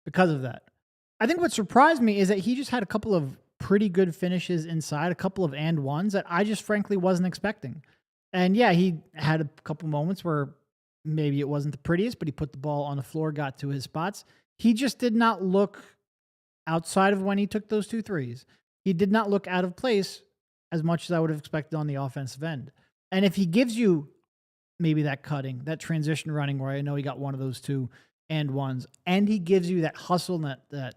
because of that. I think what surprised me is that he just had a couple of pretty good finishes inside, a couple of and ones that I just frankly wasn't expecting. And yeah, he had a couple moments where maybe it wasn't the prettiest, but he put the ball on the floor, got to his spots. He just did not look outside of when he took those 2 threes. He did not look out of place as much as I would have expected on the offensive end. And if he gives you maybe that cutting, that transition running, where I know he got one of those 2 and ones, and he gives you that hustle and that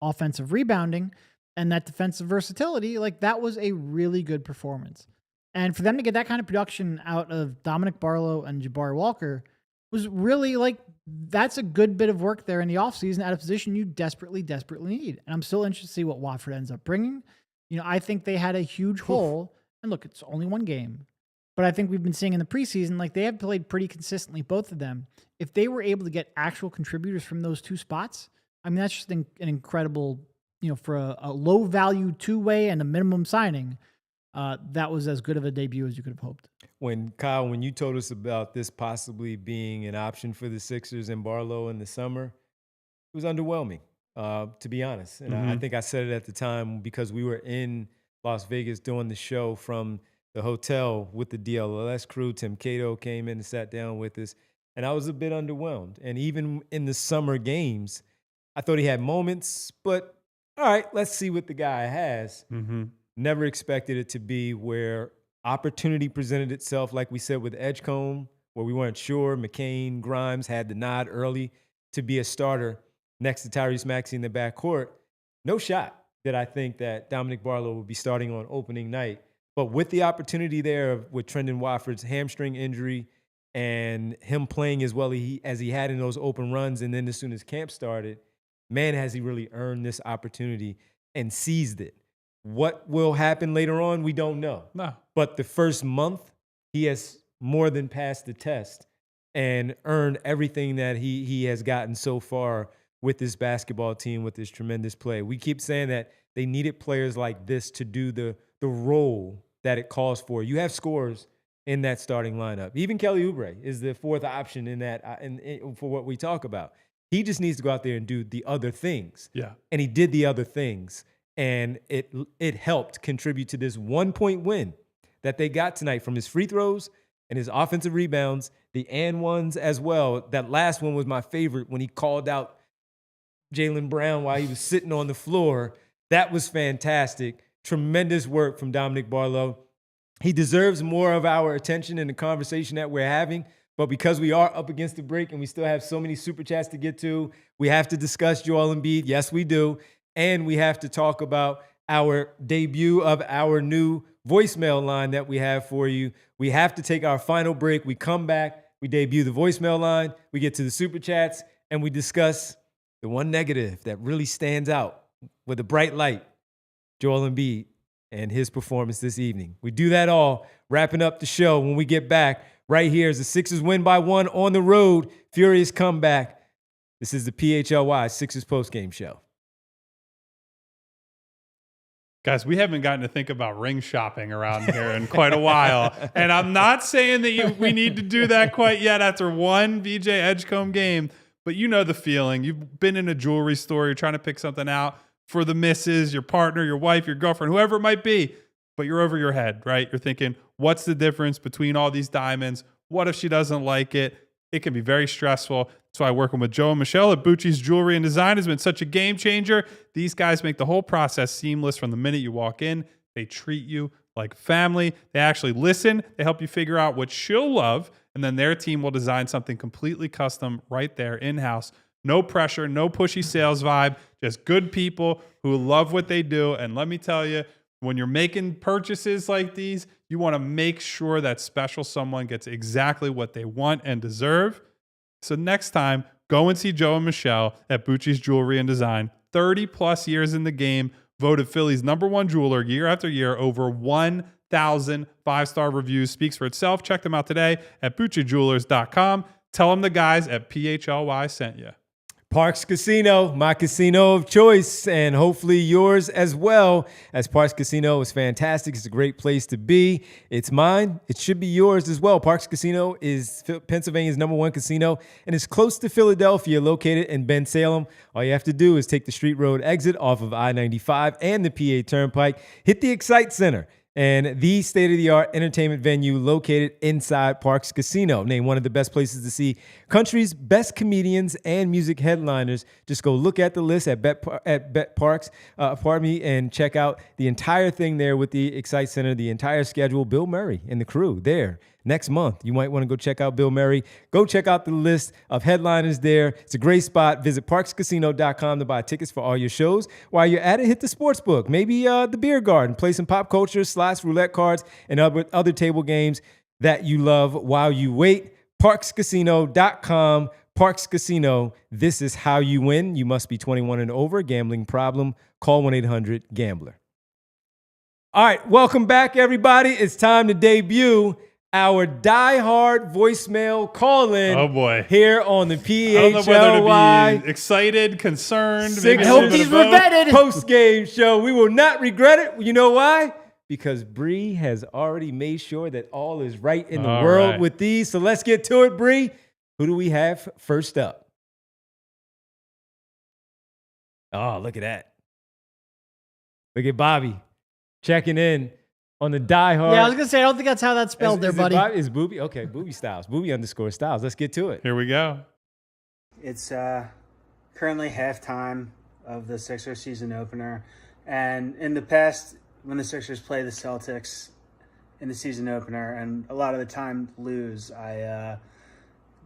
offensive rebounding and that defensive versatility, like that was a really good performance. And for them to get that kind of production out of Dominick Barlow and Jabari Walker was really like, that's a good bit of work there in the offseason at a position you desperately need. And I'm still interested to see what Watford ends up bringing. You know, I think they had a huge hole. And look, it's only one game. But I think we've been seeing in the preseason, like they have played pretty consistently, both of them. If they were able to get actual contributors from those 2 spots, I mean, that's just an incredible, you know, for a low-value 2-way and a minimum signing, that was as good of a debut as you could have hoped.
When you told us about this possibly being an option for the Sixers and Barlow in the summer, it was underwhelming, to be honest. And I think I said it at the time because we were in Las Vegas doing the show from the hotel with the DLLS crew. Tim Cato came in and sat down with us, and I was a bit underwhelmed. And even in the summer games, I thought he had moments, but all right, let's see what the guy has. Never expected it to be where opportunity presented itself, like we said with Edgecombe, where we weren't sure. McCain, Grimes had the nod early to be a starter next to Tyrese Maxey in the backcourt. No shot did I think that Dominick Barlow would be starting on opening night But with the opportunity there with Trendon Watford's hamstring injury and him playing as well as he had in those open runs, and then as soon as camp started, man, has he really earned this opportunity and seized it. What will happen later on, we don't know.
No.
But the first month, he has more than passed the test and earned everything that he has gotten so far with this basketball team, with this tremendous play. We keep saying that they needed players like this to do the role that it calls for. You have scorers in that starting lineup. Even Kelly Oubre is the fourth option in that for what we talk about. He just needs to go out there and do the other things.
Yeah.
And he did the other things. And it helped contribute to this 1-point win that they got tonight from his free throws and his offensive rebounds, the and ones as well. That last one was my favorite when he called out Jaylen Brown while he was sitting on the floor. That was fantastic. Tremendous work from Dominick Barlow. He deserves more of our attention in the conversation that we're having. But because we are up against the break and we still have so many super chats to get to, we have to discuss Joel Embiid. Yes, we do. And we have to talk about our debut of our new voicemail line that we have for you. We have to take our final break. We come back, we debut the voicemail line, we get to the super chats, and we discuss the one negative that really stands out with a bright light, Joel Embiid and his performance this evening. We do that all, wrapping up the show when we get back. Right here as the Sixers win by 1 on the road. Furious comeback. This is the PHLY Sixers postgame show.
Guys, we haven't gotten to think about ring shopping around here in quite a while. And I'm not saying that we need to do that quite yet after one VJ Edgecombe game, but you know the feeling. You've been in a jewelry store, you're trying to pick something out for the missus, your partner, your wife, your girlfriend, whoever it might be, but you're over your head, right? You're thinking, what's the difference between all these diamonds? What if she doesn't like it? It can be very stressful. That's why working with Joe and Michelle at Bucci's Jewelry and Design has been such a game changer. These guys make the whole process seamless from the minute you walk in. They treat you like family. They actually listen. They help you figure out what she'll love, and then their team will design something completely custom right there in-house. No pressure, no pushy sales vibe, just good people who love what they do. And let me tell you, when you're making purchases like these, you want to make sure that special someone gets exactly what they want and deserve. So next time, go and see Joe and Michelle at Bucci's Jewelry and Design. 30 plus years in the game, voted Philly's #1 jeweler year after year, over 1,000 5-star reviews. Speaks for itself. Check them out today at BucciJewelers.com. Tell them the guys at PHLY sent you.
Parx Casino, my casino of choice, and hopefully yours as well, as Parx Casino is fantastic. It's a great place to be. It's mine. It should be yours as well. Parx Casino is Pennsylvania's #1 casino and is close to Philadelphia, located in Bensalem. All you have to do is take the Street Road exit off of I-95 and the PA Turnpike, hit the Excite Center, and the state-of-the-art entertainment venue located inside Parx Casino. Named one of the best places to see country's best comedians and music headliners. Just go look at the list at BetParx, and check out the entire thing there with the Excite Center, the entire schedule. Bill Murray and the crew there next month. You might want to go check out Bill Murray. Go check out the list of headliners there. It's a great spot. Visit parxcasino.com to buy tickets for all your shows. While you're at it, hit the sports book, maybe the beer garden, play some pop culture, slots, roulette cards, and other table games that you love while you wait. Parxcasino.com. Parx Casino, this is how you win. You must be 21 and over. Gambling problem? Call 1-800-GAMBLER. All right, welcome back, everybody. It's time to debut our diehard voicemail call-in.
Oh boy!
Here on the PHLY.
I don't know whether to be excited, concerned.
I hope these were vetted.
Post-game show. We will not regret it. You know why? Because Bree has already made sure that all is right in the world with these. So let's get to it, Bree. Who do we have first up? Oh, look at that. Look at Bobby checking in on the diehard.
Yeah, I was going to say, I don't think that's how that's spelled there, buddy.
Is Booby? Okay, Booby Styles. Booby_Styles. Let's get to it.
Here we go.
It's currently halftime of the Sixers season opener. And in the past, when the Sixers play the Celtics in the season opener, and a lot of the time lose, I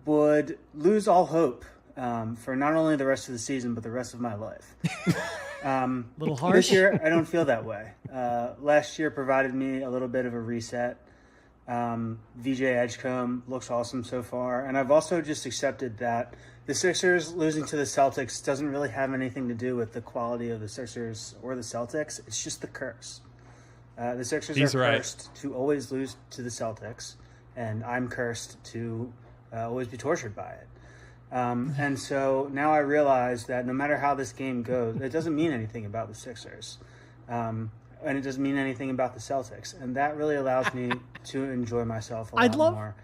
would lose all hope for not only the rest of the season, but the rest of my life.
Little harsh.
This year, I don't feel that way. Last year provided me a little bit of a reset. VJ Edgecombe looks awesome so far. And I've also just accepted that the Sixers losing to the Celtics doesn't really have anything to do with the quality of the Sixers or the Celtics. It's just the curse. The Sixers are cursed to always lose to the Celtics, and I'm cursed to always be tortured by it. And so now I realize that no matter how this game goes, it doesn't mean anything about the Sixers. And it doesn't mean anything about the Celtics. And that really allows me to enjoy myself a lot more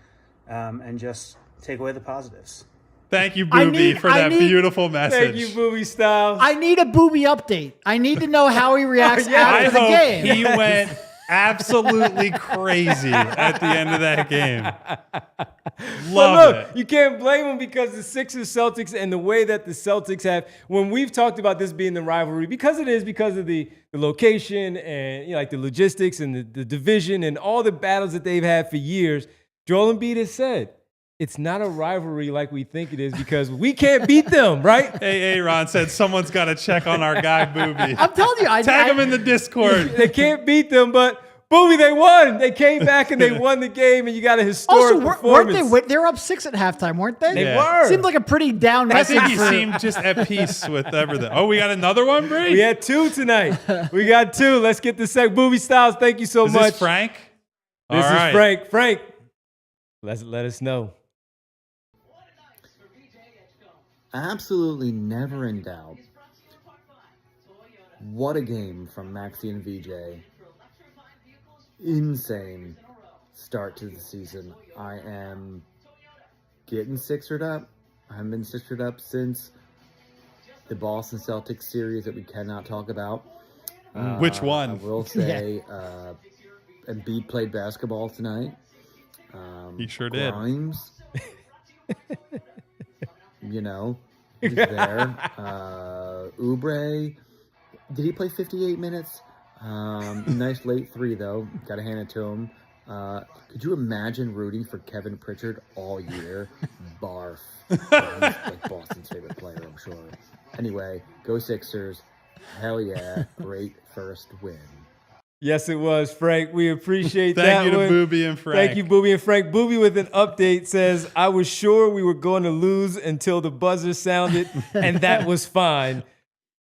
and just take away the positives.
Thank you, Booby, for that beautiful message.
Thank you, Booby Styles.
I need a Booby update. I need to know how he reacts after the game.
He went absolutely crazy at the end of that game. Love it.
You can't blame him because the Sixers, Celtics, and the way that the Celtics have, when we've talked about this being the rivalry, because it is because of the location and like the logistics and the division and all the battles that they've had for years, Joel Embiid has said, it's not a rivalry like we think it is because we can't beat them, right?
Hey, Ron said someone's got to check on our guy, Booby.
I'm telling you.
Tag him in the Discord.
They can't beat them, but Booby, they won. They came back and they won the game, and you got a historic performance.
Weren't they were up 6 at halftime, weren't they?
They were.
Seemed like a pretty down
I
message.
think he seemed just at peace with everything. Oh, we got another one, Bree?
We had 2 tonight. We got 2. Let's get this second. Booby Styles, thank you so much.
Is this Frank?
This is Frank. Frank, let us know.
Absolutely never in doubt. What a game from Maxey and VJ. Insane start to the season. I am getting Sixered up. I haven't been Sixered up since the Boston Celtics series that we cannot talk about.
Which one?
I will say Embiid played basketball tonight.
He sure did.
Grimes. You know, he's there. Oubre, did he play 58 minutes? Nice late 3, though. Got to hand it to him. Could you imagine rooting for Kevin Pritchard all year? Barf. He's like Boston's favorite player, I'm sure. Anyway, go Sixers. Hell yeah. Great first win.
Yes, it was, Frank. We appreciate that.
Thank you to Booby and Frank.
Thank you, Booby and Frank. Booby with an update says, I was sure we were going to lose until the buzzer sounded, and that was fine.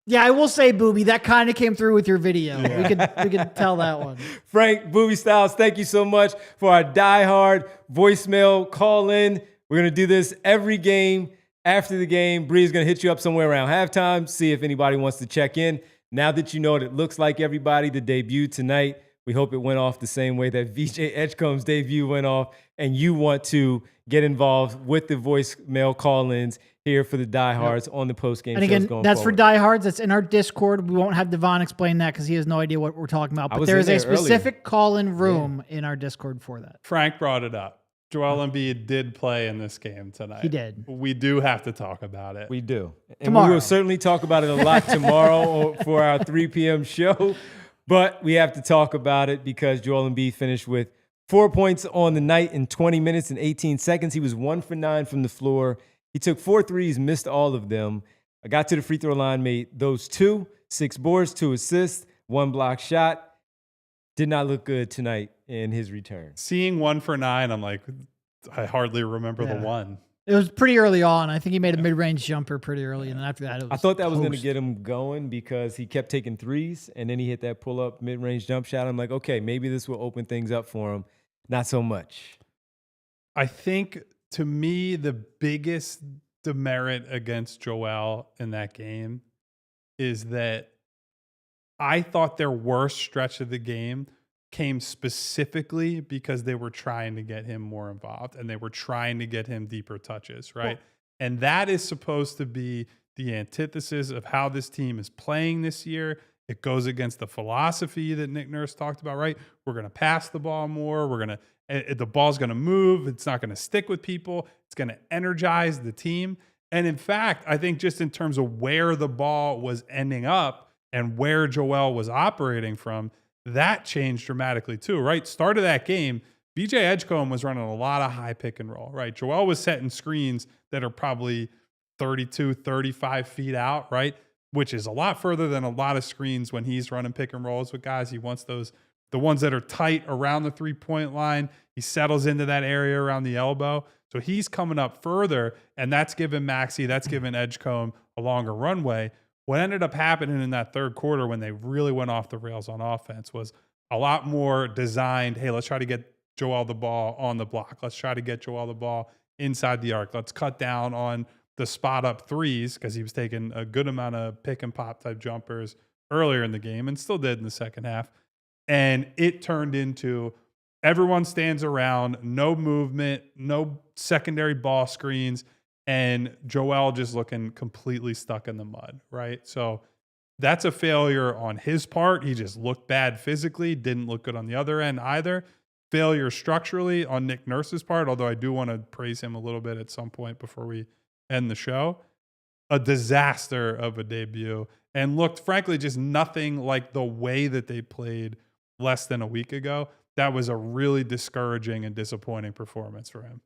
Yeah, I will say, Booby, that kind of came through with your video. Yeah. We could tell that one.
Frank, Booby Styles, thank you so much for our diehard voicemail call in. We're going to do this every game. After the game, Bree's going to hit you up somewhere around halftime, see if anybody wants to check in. Now that you know what it looks like, everybody, the debut tonight, we hope it went off the same way that VJ Edgecombe's debut went off, and you want to get involved with the voicemail call-ins here for the Diehards on the postgame
and again,
shows going
that's
forward.
For Diehards. That's in our Discord. We won't have Devon explain that because he has no idea what we're talking about. But there is a specific call-in room in our Discord for that.
Frank brought it up. Joel Embiid did play in this game tonight.
He did.
We do have to talk about it.
We do. And
tomorrow.
We will certainly talk about it a lot tomorrow for our 3 p.m. show. But we have to talk about it because Joel Embiid finished with 4 points on the night in 20 minutes and 18 seconds. He was 1 for 9 from the floor. He took 4 threes, missed all of them. I got to the free throw line, made those 2, 6 boards, 2 assists, 1 block shot. Did not look good tonight in his return.
Seeing 1 for 9, I'm like, I hardly remember the one.
It was pretty early on. I think he made a mid-range jumper pretty early, and then after that, it was
I thought that was going to get him going because he kept taking threes, and then he hit that pull-up mid-range jump shot. I'm like, okay, maybe this will open things up for him. Not so much.
I think, to me, the biggest demerit against Joel in that game is that I thought their worst stretch of the game came specifically because they were trying to get him more involved and they were trying to get him deeper touches, right? Well, and that is supposed to be the antithesis of how this team is playing this year. It goes against the philosophy that Nick Nurse talked about, right? We're going to pass the ball more. The ball's going to move. It's not going to stick with people. It's going to energize the team. And in fact, I think just in terms of where the ball was ending up, and where Joel was operating from, that changed dramatically too, right? Start of that game, VJ Edgecombe was running a lot of high pick and roll, right? Joel was setting screens that are probably 32, 35 feet out, right? which is a lot further than a lot of screens when he's running pick and rolls with guys. He wants the ones that are tight around the 3-point line. He settles into that area around the elbow. So he's coming up further, and that's giving Maxey, that's giving Edgecombe a longer runway. What ended up happening in that third quarter when they really went off the rails on offense was a lot more designed, hey, let's try to get Joel the ball on the block. Let's try to get Joel the ball inside the arc. Let's cut down on the spot up threes, because he was taking a good amount of pick and pop type jumpers earlier in the game and still did in the second half. And it turned into everyone stands around, no movement, no secondary ball screens, and Joel just looking completely stuck in the mud, right? So that's a failure on his part. He just looked bad physically, didn't look good on the other end either. Failure structurally on Nick Nurse's part, although I do want to praise him a little bit at some point before we end the show. A disaster of a debut, and looked, frankly, just nothing like the way that they played less than a week ago. That was a really discouraging and disappointing performance for him.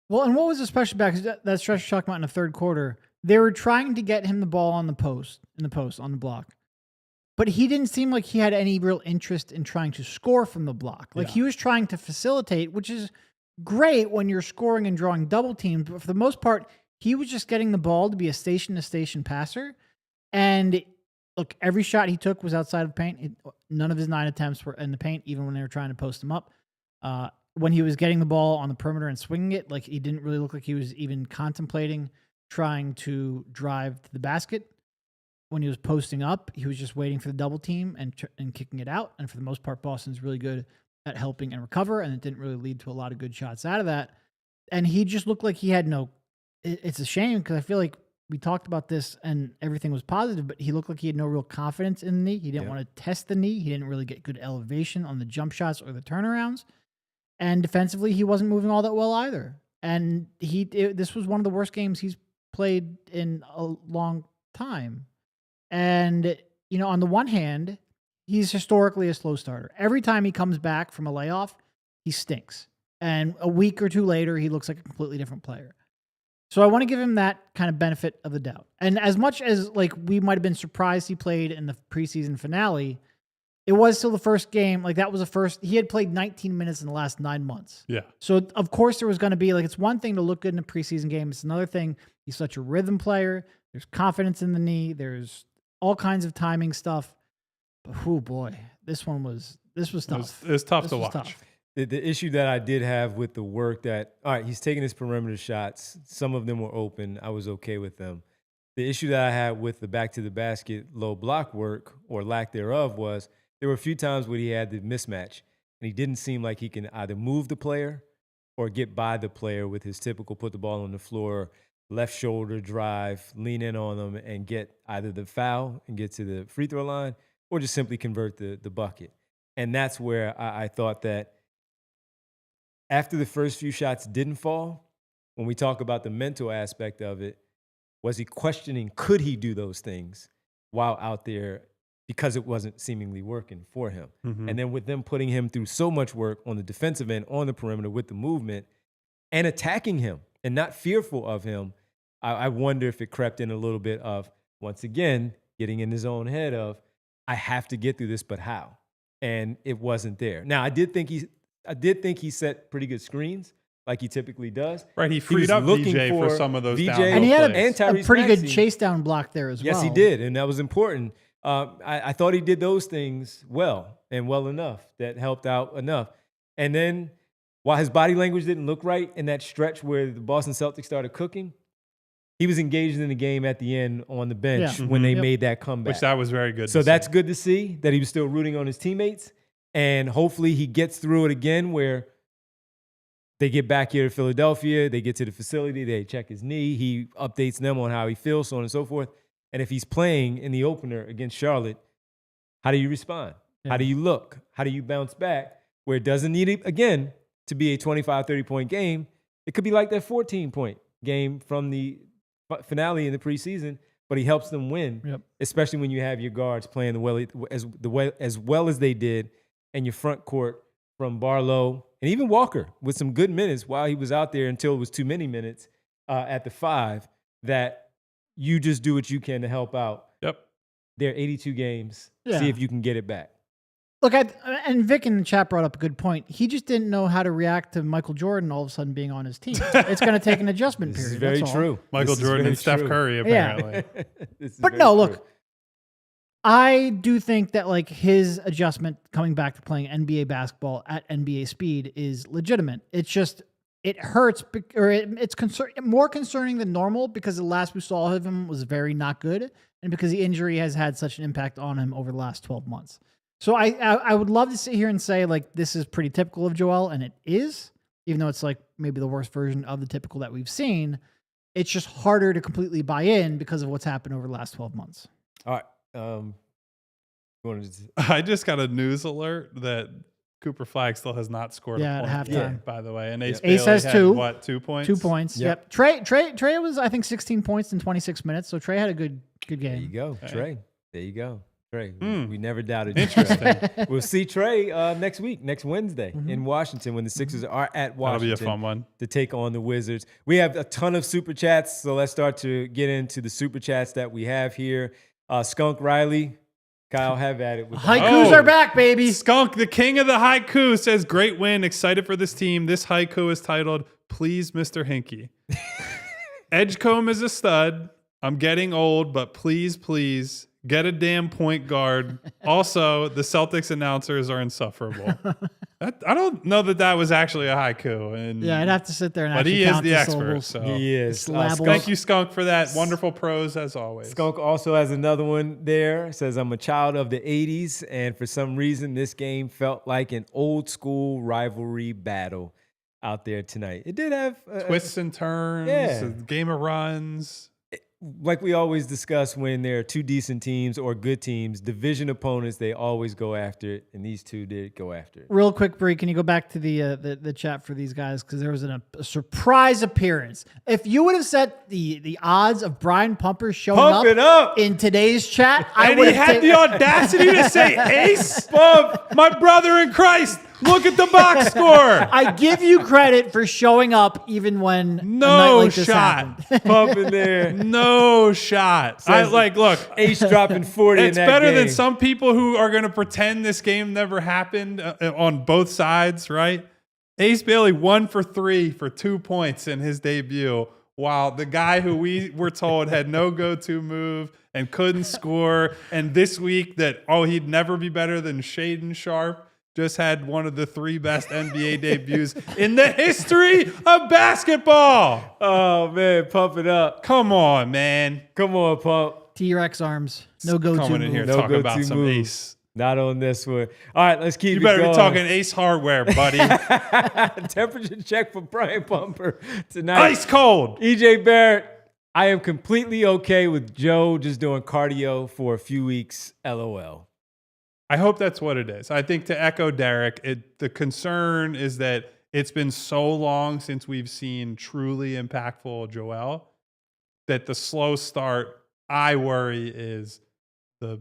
Well, and what was especially back, that stretch you're talking about in the third quarter, they were trying to get him the ball on the post, on the block. But he didn't seem like he had any real interest in trying to score from the block. Like he was trying to facilitate, which is great when you're scoring and drawing double teams. But for the most part, he was just getting the ball to be a station-to-station passer. And look, every shot he took was outside of paint. None of his 9 attempts were in the paint, even when they were trying to post him up. When he was getting the ball on the perimeter and swinging it, like he didn't really look like he was even contemplating trying to drive to the basket. When he was posting up, he was just waiting for the double team and kicking it out. And for the most part, Boston's really good at helping and recover, and it didn't really lead to a lot of good shots out of that. And he just looked like he had no... It's a shame, because I feel like we talked about this and everything was positive, but he looked like he had no real confidence in the knee. He didn't want to test the knee. He didn't really get good elevation on the jump shots or the turnarounds. And defensively, he wasn't moving all that well either. And this was one of the worst games he's played in a long time. And, you know, on the one hand, he's historically a slow starter. Every time he comes back from a layoff, he stinks. And a week or two later, he looks like a completely different player. So I want to give him that kind of benefit of the doubt. And as much as like we might have been surprised he played in the preseason finale, it was still the first game. Like that was the first. He had played 19 minutes in the last 9 months. Yeah. So of course there was going to be like, it's one thing to look good in a preseason game. It's another thing. He's such a rhythm player. There's confidence in the knee. There's all kinds of timing stuff. But oh boy, this was tough.
It was tough to watch.
Tough.
The issue that I did have with the work that, all right, he's taking his perimeter shots. Some of them were open. I was okay with them. The issue that I had with the back to the basket low block work or lack thereof was there were a few times where he had the mismatch and he didn't seem like he can either move the player or get by the player with his typical put the ball on the floor, left shoulder drive, lean in on them and get either the foul and get to the free throw line or just simply convert the bucket. And that's where I thought that after the first few shots didn't fall, when we talk about the mental aspect of it, was he questioning, could he do those things while out there because it wasn't seemingly working for him? Mm-hmm. And then with them putting him through so much work on the defensive end, on the perimeter with the movement and attacking him and not fearful of him, I wonder if it crept in a little bit of, once again, getting in his own head of, I have to get through this, but how? And it wasn't there. Now, I did think he set pretty good screens like he typically does.
Right, he freed up VJ for some of those down.
And he had
a
pretty good chase down block there as well.
Yes, he did, and that was important. I thought he did those things well and well enough that helped out enough. And then while his body language didn't look right in that stretch where the Boston Celtics started cooking, he was engaged in the game at the end on the bench when they made that comeback.
Which that was very good.
So that's good to see that he was still rooting on his teammates. And hopefully he gets through it again where they get back here to Philadelphia, they get to the facility, they check his knee, he updates them on how he feels, so on and so forth. And if he's playing in the opener against Charlotte, how do you respond? Yeah. How do you look? How do you bounce back? Where it doesn't need, again, to be a 25, 30-point game. It could be like that 14-point game from the finale in the preseason, but he helps them win, especially when you have your guards playing as well as they did, and your front court from Barlow and even Walker with some good minutes while he was out there until it was too many minutes at the 5, that you just do what you can to help out There are 82 games.
Yeah.
See if you can get it back.
Look, and Vic in the chat brought up a good point. He just didn't know how to react to Michael Jordan all of a sudden being on his team. It's going to take an adjustment
This
period.
is very
that's all.
true.
Michael
This is
Jordan
very
and Steph
true.
Curry,
Yeah.
apparently.
This is
But
very
no,
true.
look, I do think that like his adjustment coming back to playing NBA basketball at NBA speed is legitimate. It's just it hurts, or it's more concerning than normal because the last we saw of him was very not good, and because the injury has had such an impact on him over the last 12 months. So I would love to sit here and say like this is pretty typical of Joel, and it is, even though it's like maybe the worst version of the typical that we've seen. It's just harder to completely buy in because of what's happened over the last 12 months.
All right.
I just got a news alert that Cooper Flagg still has not scored
Yeah,
a
at
point
halftime.
yet, by the way. And Ace
Ace
Bailey
has
had,
2.
what, 2 points?
2 points.
Yep.
Trey was, I think, 16 points in 26 minutes. So Trey had a good
There you
game.
go,
Okay.
Trey. There you go, Trey.
Hmm.
We never doubted you.
Interesting.
We'll see Trey next week, next Wednesday in Washington when the Sixers are at
That'll
Washington.
be a fun one.
To take on the Wizards. We have a ton of super chats, so let's start to get into the super chats that we have here. Skunk Riley, Kyle, have at it. With
Haikus are back, baby.
Skunk, the king of the haiku, says, great win. Excited for this team. This haiku is titled, Please, Mr. Hinkie. Edgecombe is a stud. I'm getting old, but please, please, get a damn point guard. Also, the Celtics announcers are insufferable. I don't know that was actually a haiku. And,
Yeah, I'd have to sit there and
but
actually
he is
count
the
the
expert.
syllables.
So
He is.
Syllables.
thank you, Skunk, for that wonderful prose as always.
Skunk also has another one there. Says, I'm a child of the 80s, and for some reason, this game felt like an old school rivalry battle out there tonight. It did have
Twists and turns,
Yeah.
a game of runs.
like we always discuss when there are two decent teams or good teams, division opponents, they always go after it, and these two did go after it.
Real quick, Bree, can you go back to the chat for these guys? Because there was a surprise appearance. If you would have set the odds of Brian Pumper showing
Pump it up.
in today's chat, I
And
would
he had the audacity to say, Ace, my brother in Christ, look at the box score.
I give you credit for showing up even when a night
No
like this
shot.
happened.
Pump in there.
No shot.
Says-
Look,
Ace dropping 40 in
it's
that
better
game.
than some people who are going to pretend this game never happened on both sides, right? Ace Bailey 1 for 3 for 2 points in his debut, while the guy who we were told had no go-to move and couldn't score, and this week that, he'd never be better than Shaden Sharp, just had one of the 3 best NBA debuts in the history of basketball.
Oh, man, pump it up.
Come on, man.
Come on, Pump.
T-Rex arms, no go-to
Coming in here
move.
No
talking about
go-to
some
move.
Ace.
Not on this one. All right, let's keep
You
it
better
going.
be talking Ace Hardware, buddy.
Temperature check for Brian Pumper tonight.
Ice cold.
EJ Barrett, I am completely okay with Joe just doing cardio for a few weeks. LOL.
I hope that's what it is. I think to echo Derek, the concern is that it's been so long since we've seen truly impactful Joel that the slow start, I worry, is the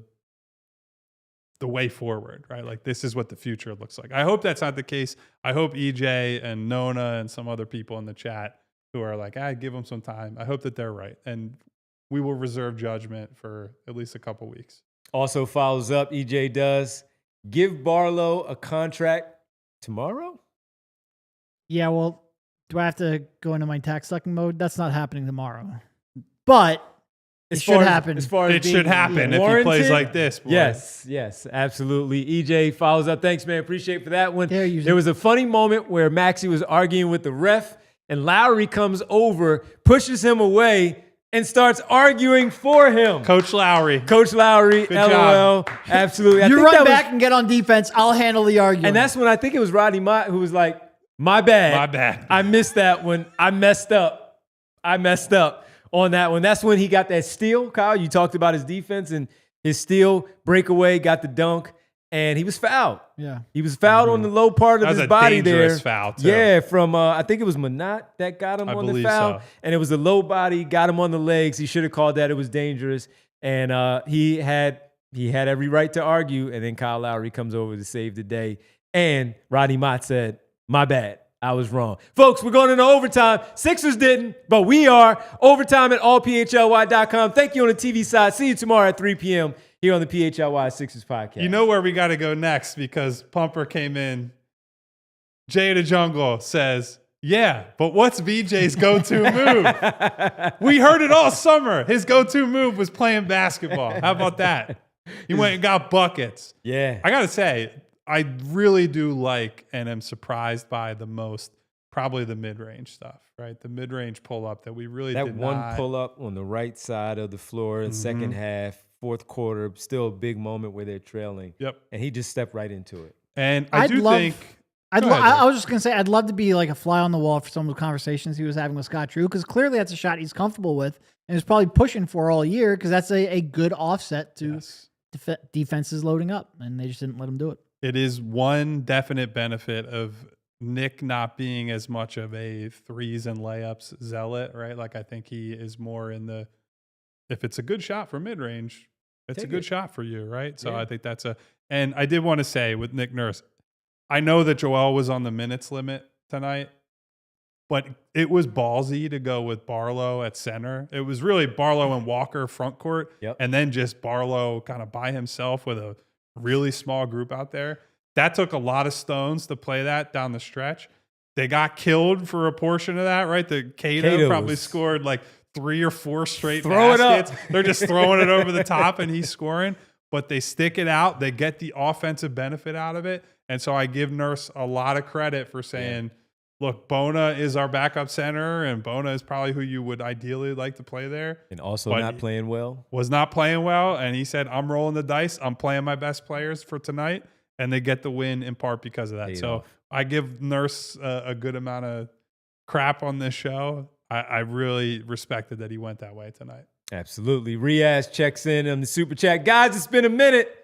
way forward, right? Like this is what the future looks like. I hope that's not the case. I hope EJ and Nona and some other people in the chat who are like, give them some time. I hope that they're right. And we will reserve judgment for at least a couple weeks.
Also follows up, EJ does, give Barlow a contract tomorrow?
Yeah, well, do I have to go into my tax sucking mode? That's not happening tomorrow. But it should happen.
As far as
It should
being
happen if he plays
warranted?
like this. Boy.
Yes, absolutely. EJ follows up. Thanks, man. Appreciate for that one.
There you
There was a funny moment where Maxey was arguing with the ref, and Lowry comes over, pushes him away, and starts arguing for him.
Coach Lowry.
Coach Lowry,
Good
LOL.
job.
Absolutely. I
You
think
run
that
back and get on defense. I'll handle the argument.
and that's when I think it was Rodney Mott who was like, my bad.
My bad.
I missed that one. I messed up on that one. That's when he got that steal, Kyle. You talked about his defense and his steal, breakaway, got the dunk, and he was fouled.
Yeah.
He was fouled on the low part of
That was
his
a
body there.
dangerous foul, too.
Yeah, from I think it was Manat that got him
I
on the
believe
foul.
so.
And it was a low body, got him on the legs. He should have called that. It was dangerous. And he had every right to argue. And then Kyle Lowry comes over to save the day. And Rodney Mott said, my bad. I was wrong. Folks, we're going into overtime. Sixers didn't, but we are. Overtime at allphly.com. Thank you on the TV side. See you tomorrow at 3 p.m. here on the PHLY Sixers podcast.
You know where we got to go next because Pumper came in. Jay the Jungle says, yeah, but what's VJ's go-to move? We heard it all summer. His go-to move was playing basketball. How about that? He went and got buckets.
Yeah.
I got to say, I really do like and am surprised by the most, probably the mid-range stuff, right? The mid-range pull-up that we really
That
did
one
not.
pull-up on the right side of the floor in second half, fourth quarter, still a big moment where they're trailing.
Yep.
And he just stepped right into it.
And I think... Go ahead,
I was just going to say, I'd love to be like a fly on the wall for some of the conversations he was having with Scott Drew, because clearly that's a shot he's comfortable with and is probably pushing for all year, because that's a good offset to defenses loading up, and they just didn't let him do it.
It is one definite benefit of Nick not being as much of a threes and layups zealot, right? Like I think he is more in the, if it's a good shot for mid-range, it's a good shot for you, right? So I think that's and I did want to say with Nick Nurse, I know that Joel was on the minutes limit tonight, but it was ballsy to go with Barlow at center. It was really Barlow and Walker front court, and then just Barlow kind of by himself with a really small group out there. That took a lot of stones to play that down the stretch. They got killed for a portion of that, right? The Cato probably scored like 3 or 4 straight baskets. They're just throwing it over the top and he's scoring, but they stick it out. They get the offensive benefit out of it. And so I give Nurse a lot of credit for saying, look, Bona is our backup center, and Bona is probably who you would ideally like to play there.
And also not playing well.
Was not playing well, and he said, I'm rolling the dice. I'm playing my best players for tonight, and they get the win in part because of that. So I give Nurse a good amount of crap on this show. I really respected that he went that way tonight.
Absolutely. Riaz checks in on the Super Chat. Guys, it's been a minute,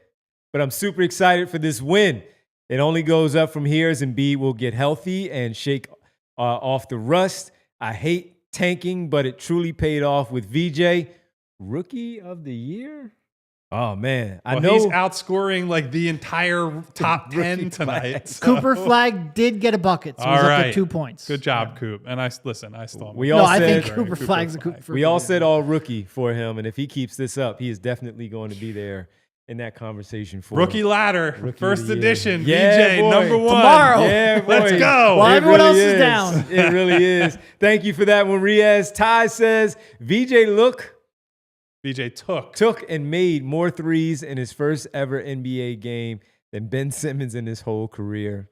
but I'm super excited for this win. It only goes up from here as Embiid will get healthy and shake off the rust. I hate tanking, but it truly paid off with VJ. Rookie of the year? Oh, man. I know
he's outscoring like the entire top 10 tonight. So.
Cooper Flag did get a bucket, so he's up to 2 points.
Good job, Coop. And I stole him.
I think Cooper Flag's a Cooper.
We all said all rookie for him, and if he keeps this up, he is definitely going to be there in that conversation for
Rookie Ladder, first edition,
yeah,
VJ,
boy.
number 1.
Tomorrow.
Yeah, boy.
Let's go.
While everyone else is down.
It really is. Thank you for that one, Riaz. Ty says, VJ took and made more threes in his first ever NBA game than Ben Simmons in his whole career.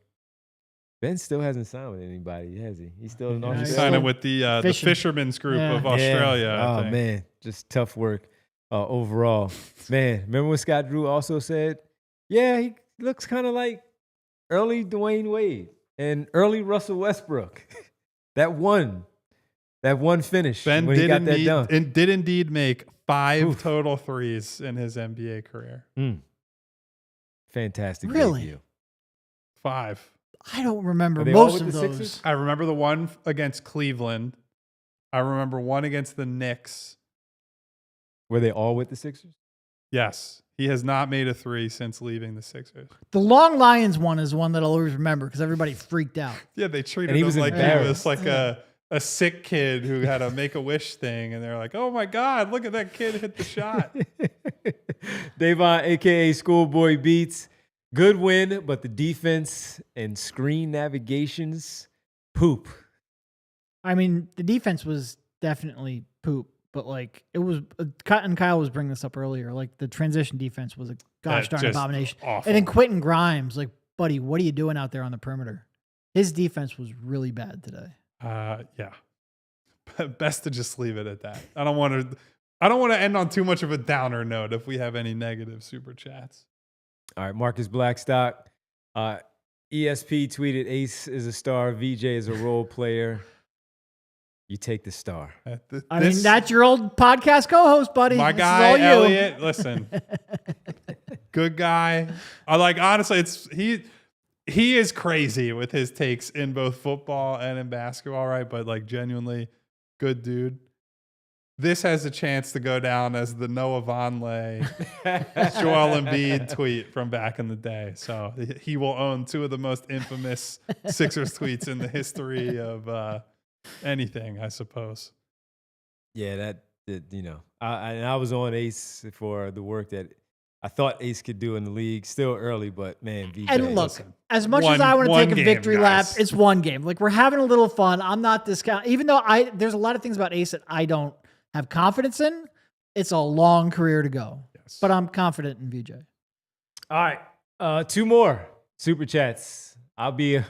Ben still hasn't signed with anybody, has he? He's still in Australia.
He's signing with the Fisherman's Group of Australia. I think.
Man, just tough work. Overall, man, remember when Scott Drew also said, yeah, he looks kind of like early Dwayne Wade and early Russell Westbrook. that one finish
Ben
when he got that dunk.
And did indeed make 5 total threes in his NBA career.
Fantastic.
Really?
Debut.
5.
I don't remember
Are they all
most
with
of
the
those.
Sixers?
I remember the one against Cleveland. I remember one against the Knicks.
Were they all with the Sixers?
Yes. He has not made a 3 since leaving the Sixers.
The Long Lions one is one that I'll always remember because everybody freaked out.
Yeah, they treated
he
him
was
like he
embarrassed.
was like a sick kid who had a Make-A-Wish thing, and they're like, oh my God, look at that kid hit the shot.
Davon, a.k.a. Schoolboy Beats. Good win, but the defense and screen navigations, poop.
I mean, the defense was definitely poop, but like it was, and Kyle was bringing this up earlier, like the transition defense was a gosh darn
just
abomination.
awful.
And then Quentin Grimes, like, buddy, what are you doing out there on the perimeter? His defense was really bad today.
Yeah. Best to just leave it at that. I don't want to end on too much of a downer note if we have any negative super chats.
All right, Marcus Blackstock. ESP tweeted Ace is a star, VJ is a role player. You take the star.
I mean, that's your old podcast co-host, buddy.
My
This
guy,
is all you.
Elliot, listen. Good guy. I like, honestly, he is crazy with his takes in both football and in basketball, right? But like genuinely good dude. This has a chance to go down as the Noah Vonleh, Joel Embiid tweet from back in the day. So he will own 2 of the most infamous Sixers tweets in the history of anything, I suppose.
Yeah, I was on Ace for the work that I thought Ace could do in the league. Still early, but man, VJ.
And look,
listen,
as much as I want to
one
take a
game,
victory lap,
guys.
it's one game. Like, we're having a little fun. I'm not discounting, even though there's a lot of things about Ace that I don't have confidence in. It's a long career to go, but I'm confident in VJ.
All right, 2 more super chats. I'll be a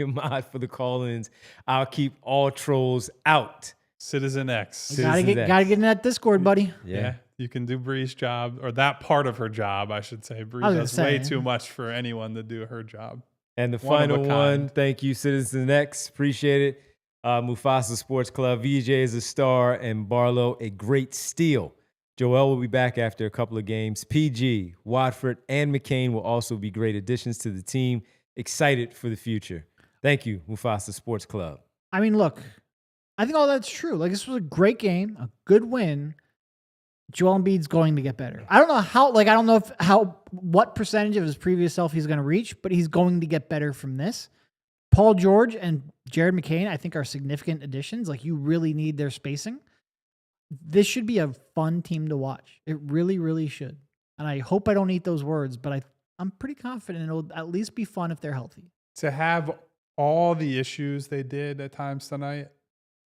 mod for the call-ins. I'll keep all trolls out.
Citizen X.
Gotta get in that Discord, buddy.
Yeah. You can do Bree's job, or that part of her job, I should say. Bree
I was gonna
does
say.
way too much for anyone to do her job.
And the
One of a
final
kind.
one, thank you, Citizen X. Appreciate it. Mufasa Sports Club, VJ is a star, and Barlow a great steal. Joel will be back after a couple of games. PG, Watford, and McCain will also be great additions to the team. Excited for the future. Thank you, Mufasa Sports Club.
I mean, look, I think all that's true. Like, this was a great game, a good win. Joel Embiid's going to get better. I don't know how, like, I don't know what percentage of his previous self he's going to reach, but he's going to get better from this. Paul George and Jared McCain, I think, are significant additions. Like, you really need their spacing. This should be a fun team to watch. It really, really should. And I hope I don't eat those words, but I'm pretty confident it'll at least be fun if they're healthy.
To have all the issues they did at times tonight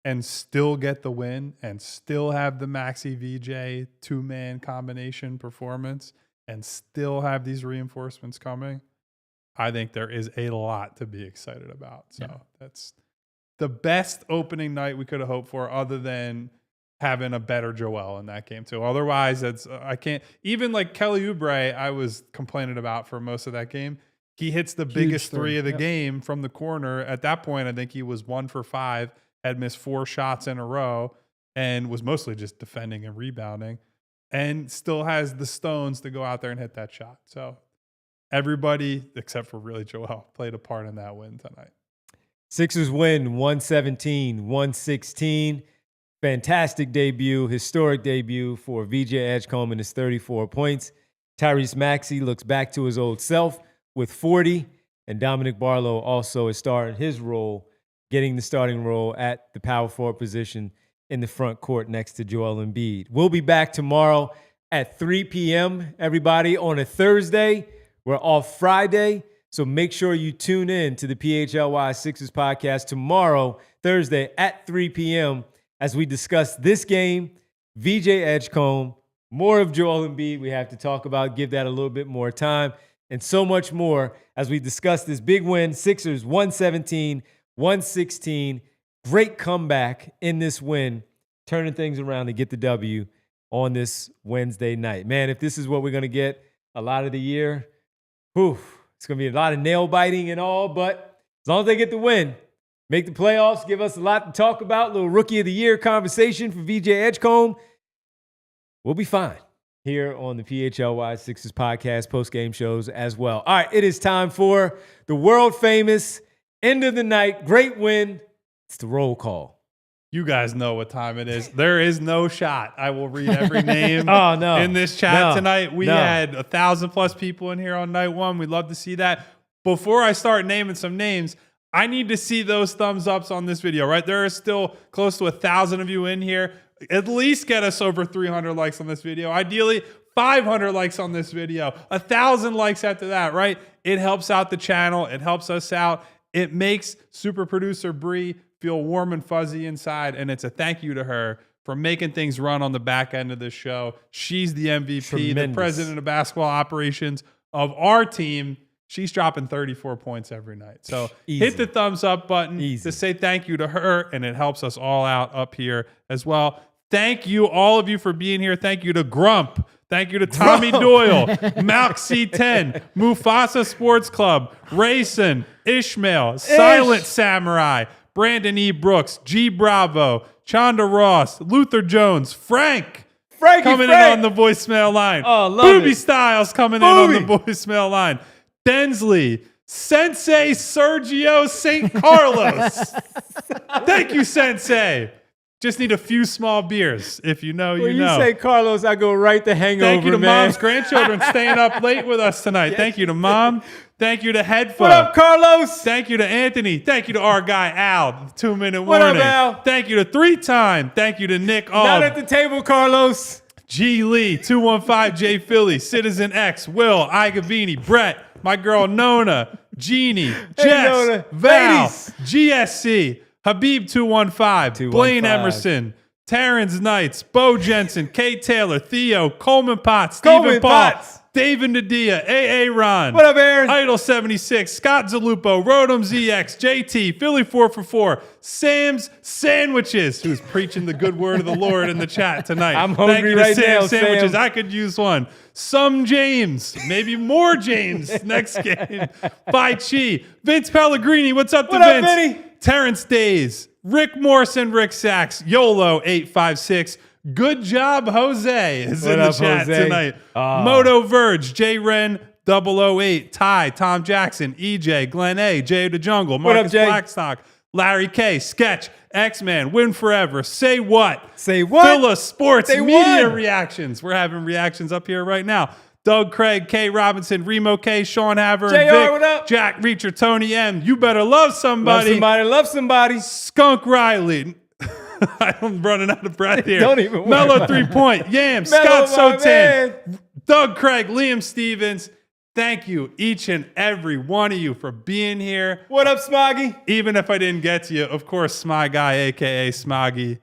and still get the win and still have the Maxey VJ 2-man combination performance and still have these reinforcements coming, I think there is a lot to be excited about. So that's the best opening night we could have hoped for, other than having a better Joel in that game too. Otherwise, I can't. Even like Kelly Oubre, I was complaining about for most of that game. He hits the biggest three of the game from the corner. At that point, I think he was 1 for 5, had missed 4 shots in a row, and was mostly just defending and rebounding, and still has the stones to go out there and hit that shot. So everybody, except for really Joel, played a part in that win tonight.
Sixers win 117-116. Fantastic debut, historic debut for VJ Edgecombe and his 34 points. Tyrese Maxey looks back to his old self with 40, and Dominick Barlow also is starting his role, getting the starting role at the power forward position in the front court next to Joel Embiid. We'll be back tomorrow at 3 p.m., everybody, on a Thursday. We're off Friday, so make sure you tune in to the PHLY Sixers podcast tomorrow, Thursday at 3 p.m., as we discuss this game, VJ Edgecombe, more of Joel Embiid we have to talk about, give that a little bit more time, and so much more as we discuss this big win, Sixers 117-116. Great comeback in this win, turning things around to get the W on this Wednesday night. Man, if this is what we're going to get a lot of the year, it's going to be a lot of nail biting and all, but as long as they get the win, make the playoffs, give us a lot to talk about, a little Rookie of the Year conversation for VJ Edgecombe, we'll be fine here on the PHLY Sixers podcast, post-game shows as well. All right, it is time for the world-famous end of the night, great win. It's the roll call.
You guys know what time it is. There is no shot. I will read every name in this chat tonight. We had 1,000+ people in here on night one. We'd love to see that. Before I start naming some names, I need to see those thumbs ups on this video, right? There are still close to 1,000 of you in here. At least get us over 300 likes on this video. Ideally, 500 likes on this video. 1,000 likes after that, right? It helps out the channel. It helps us out. It makes super producer Bree feel warm and fuzzy inside, and it's a thank you to her for making things run on the back end of this show. She's the MVP, the president of basketball operations of our team. She's dropping 34 points every night. So hit the thumbs up button to say thank you to her, and it helps us all out up here as well. Thank you, all of you, for being here. Thank you to Grump. Thank you to Tommy Doyle, Malk C10, Mufasa Sports Club, Rayson, Ishmael, Silent Samurai, Brandon E. Brooks, G. Bravo, Chanda Ross, Luther Jones, Frank coming in on the voicemail line. Booby Styles coming in on the voicemail line. Densley, Sensei Sergio St. Carlos. Thank you, Sensei. Just need a few small beers. If you know, you know.
When you say Carlos, I go right to Hangover,
Thank you to
man.
Mom's grandchildren staying up late with us tonight. Yes. Thank you to Mom. Thank you to Headphone.
What up, Carlos?
Thank you to Anthony. Thank you to our guy, Al, 2-minute warning.
What up, Al?
Thank you to 3-Time. Thank you to Nick Aub.
Not at the table, Carlos.
G Lee, 215 J Philly, Citizen X, Will, Igavini, Brett, my girl Nona, Jeannie, Jess,
Nona.
Val,
Ladies.
GSC, Habib 215, Blaine
215.
Emerson, Terrence Knights, Bo Jensen, Kate Taylor, Theo, Coleman Potts,
Coleman
Stephen Paul,
Potts.
David Nadia, AA Ron.
What up, Aaron?
Idol 76, Scott Zalupo, Rodom ZX, JT, Philly 444, Sam's Sandwiches, who's preaching the good word of the Lord in the chat tonight.
I'm
Thank
hungry
you to
right
Sam
now,
Sandwiches.
Sam.
I could use one. Some James, maybe more James next game. By Chi, Vince Pellegrini. What's up to
What up,
Vince?
Vinny?
Terrence Days, Rick Morrison, Rick Sachs, YOLO 856. Good job, Jose is
What
in the
up,
chat
Jose?
tonight.
Oh.
Moto Verge, J Ren 008, Ty, Tom Jackson, EJ, Glenn A, Jay the Jungle,
What up,
Marcus
Jay?
Blackstock, Larry K, Sketch, X-Man, Win Forever, Say What?
Say what?
Phila Sports,
Say
Media
what?
Reactions. We're having reactions up here right now. Doug Craig, K Robinson, Remo K, Sean Haver, and
JR,
Vic,
what up?
Jack Reacher, Tony M. You better love somebody.
Love somebody.
Skunk Riley. I'm running out of breath here.
Don't even worry
Mellow
about
3 Point. Yam.
Mellow,
Scott
my
Sotan.
man.
Doug Craig. Liam Stevens. Thank you, each and every one of you, for being here.
What up, Smoggy?
Even if I didn't get to you, of course, Smy Guy, a.k.a. Smoggy.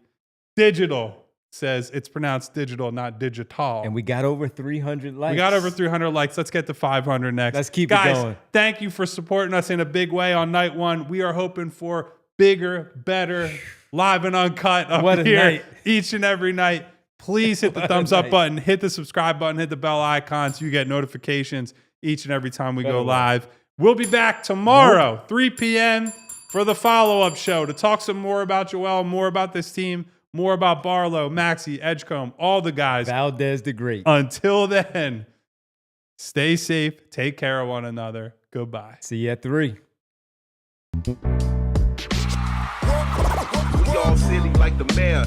Digital says it's pronounced digital, not digital.
And we got over 300 likes.
We got over 300 likes. Let's get to 500 next.
Let's keep it
Guys,
going.
thank you for supporting us in a big way on night one. We are hoping for bigger, better, live and uncut up
What a
here
night.
each and every night. Please hit the
What a
thumbs up
night.
button, hit the subscribe button, hit the bell icon so you get notifications each and every time we go
Better
live. We'll be back tomorrow, 3 p.m. for the follow-up show to talk some more about Joel, more about this team, more about Barlow, Maxey, Edgecombe, all the guys.
Valdez the Great.
Until then, stay safe, take care of one another. Goodbye.
See you at 3.
We all silly like the mayor.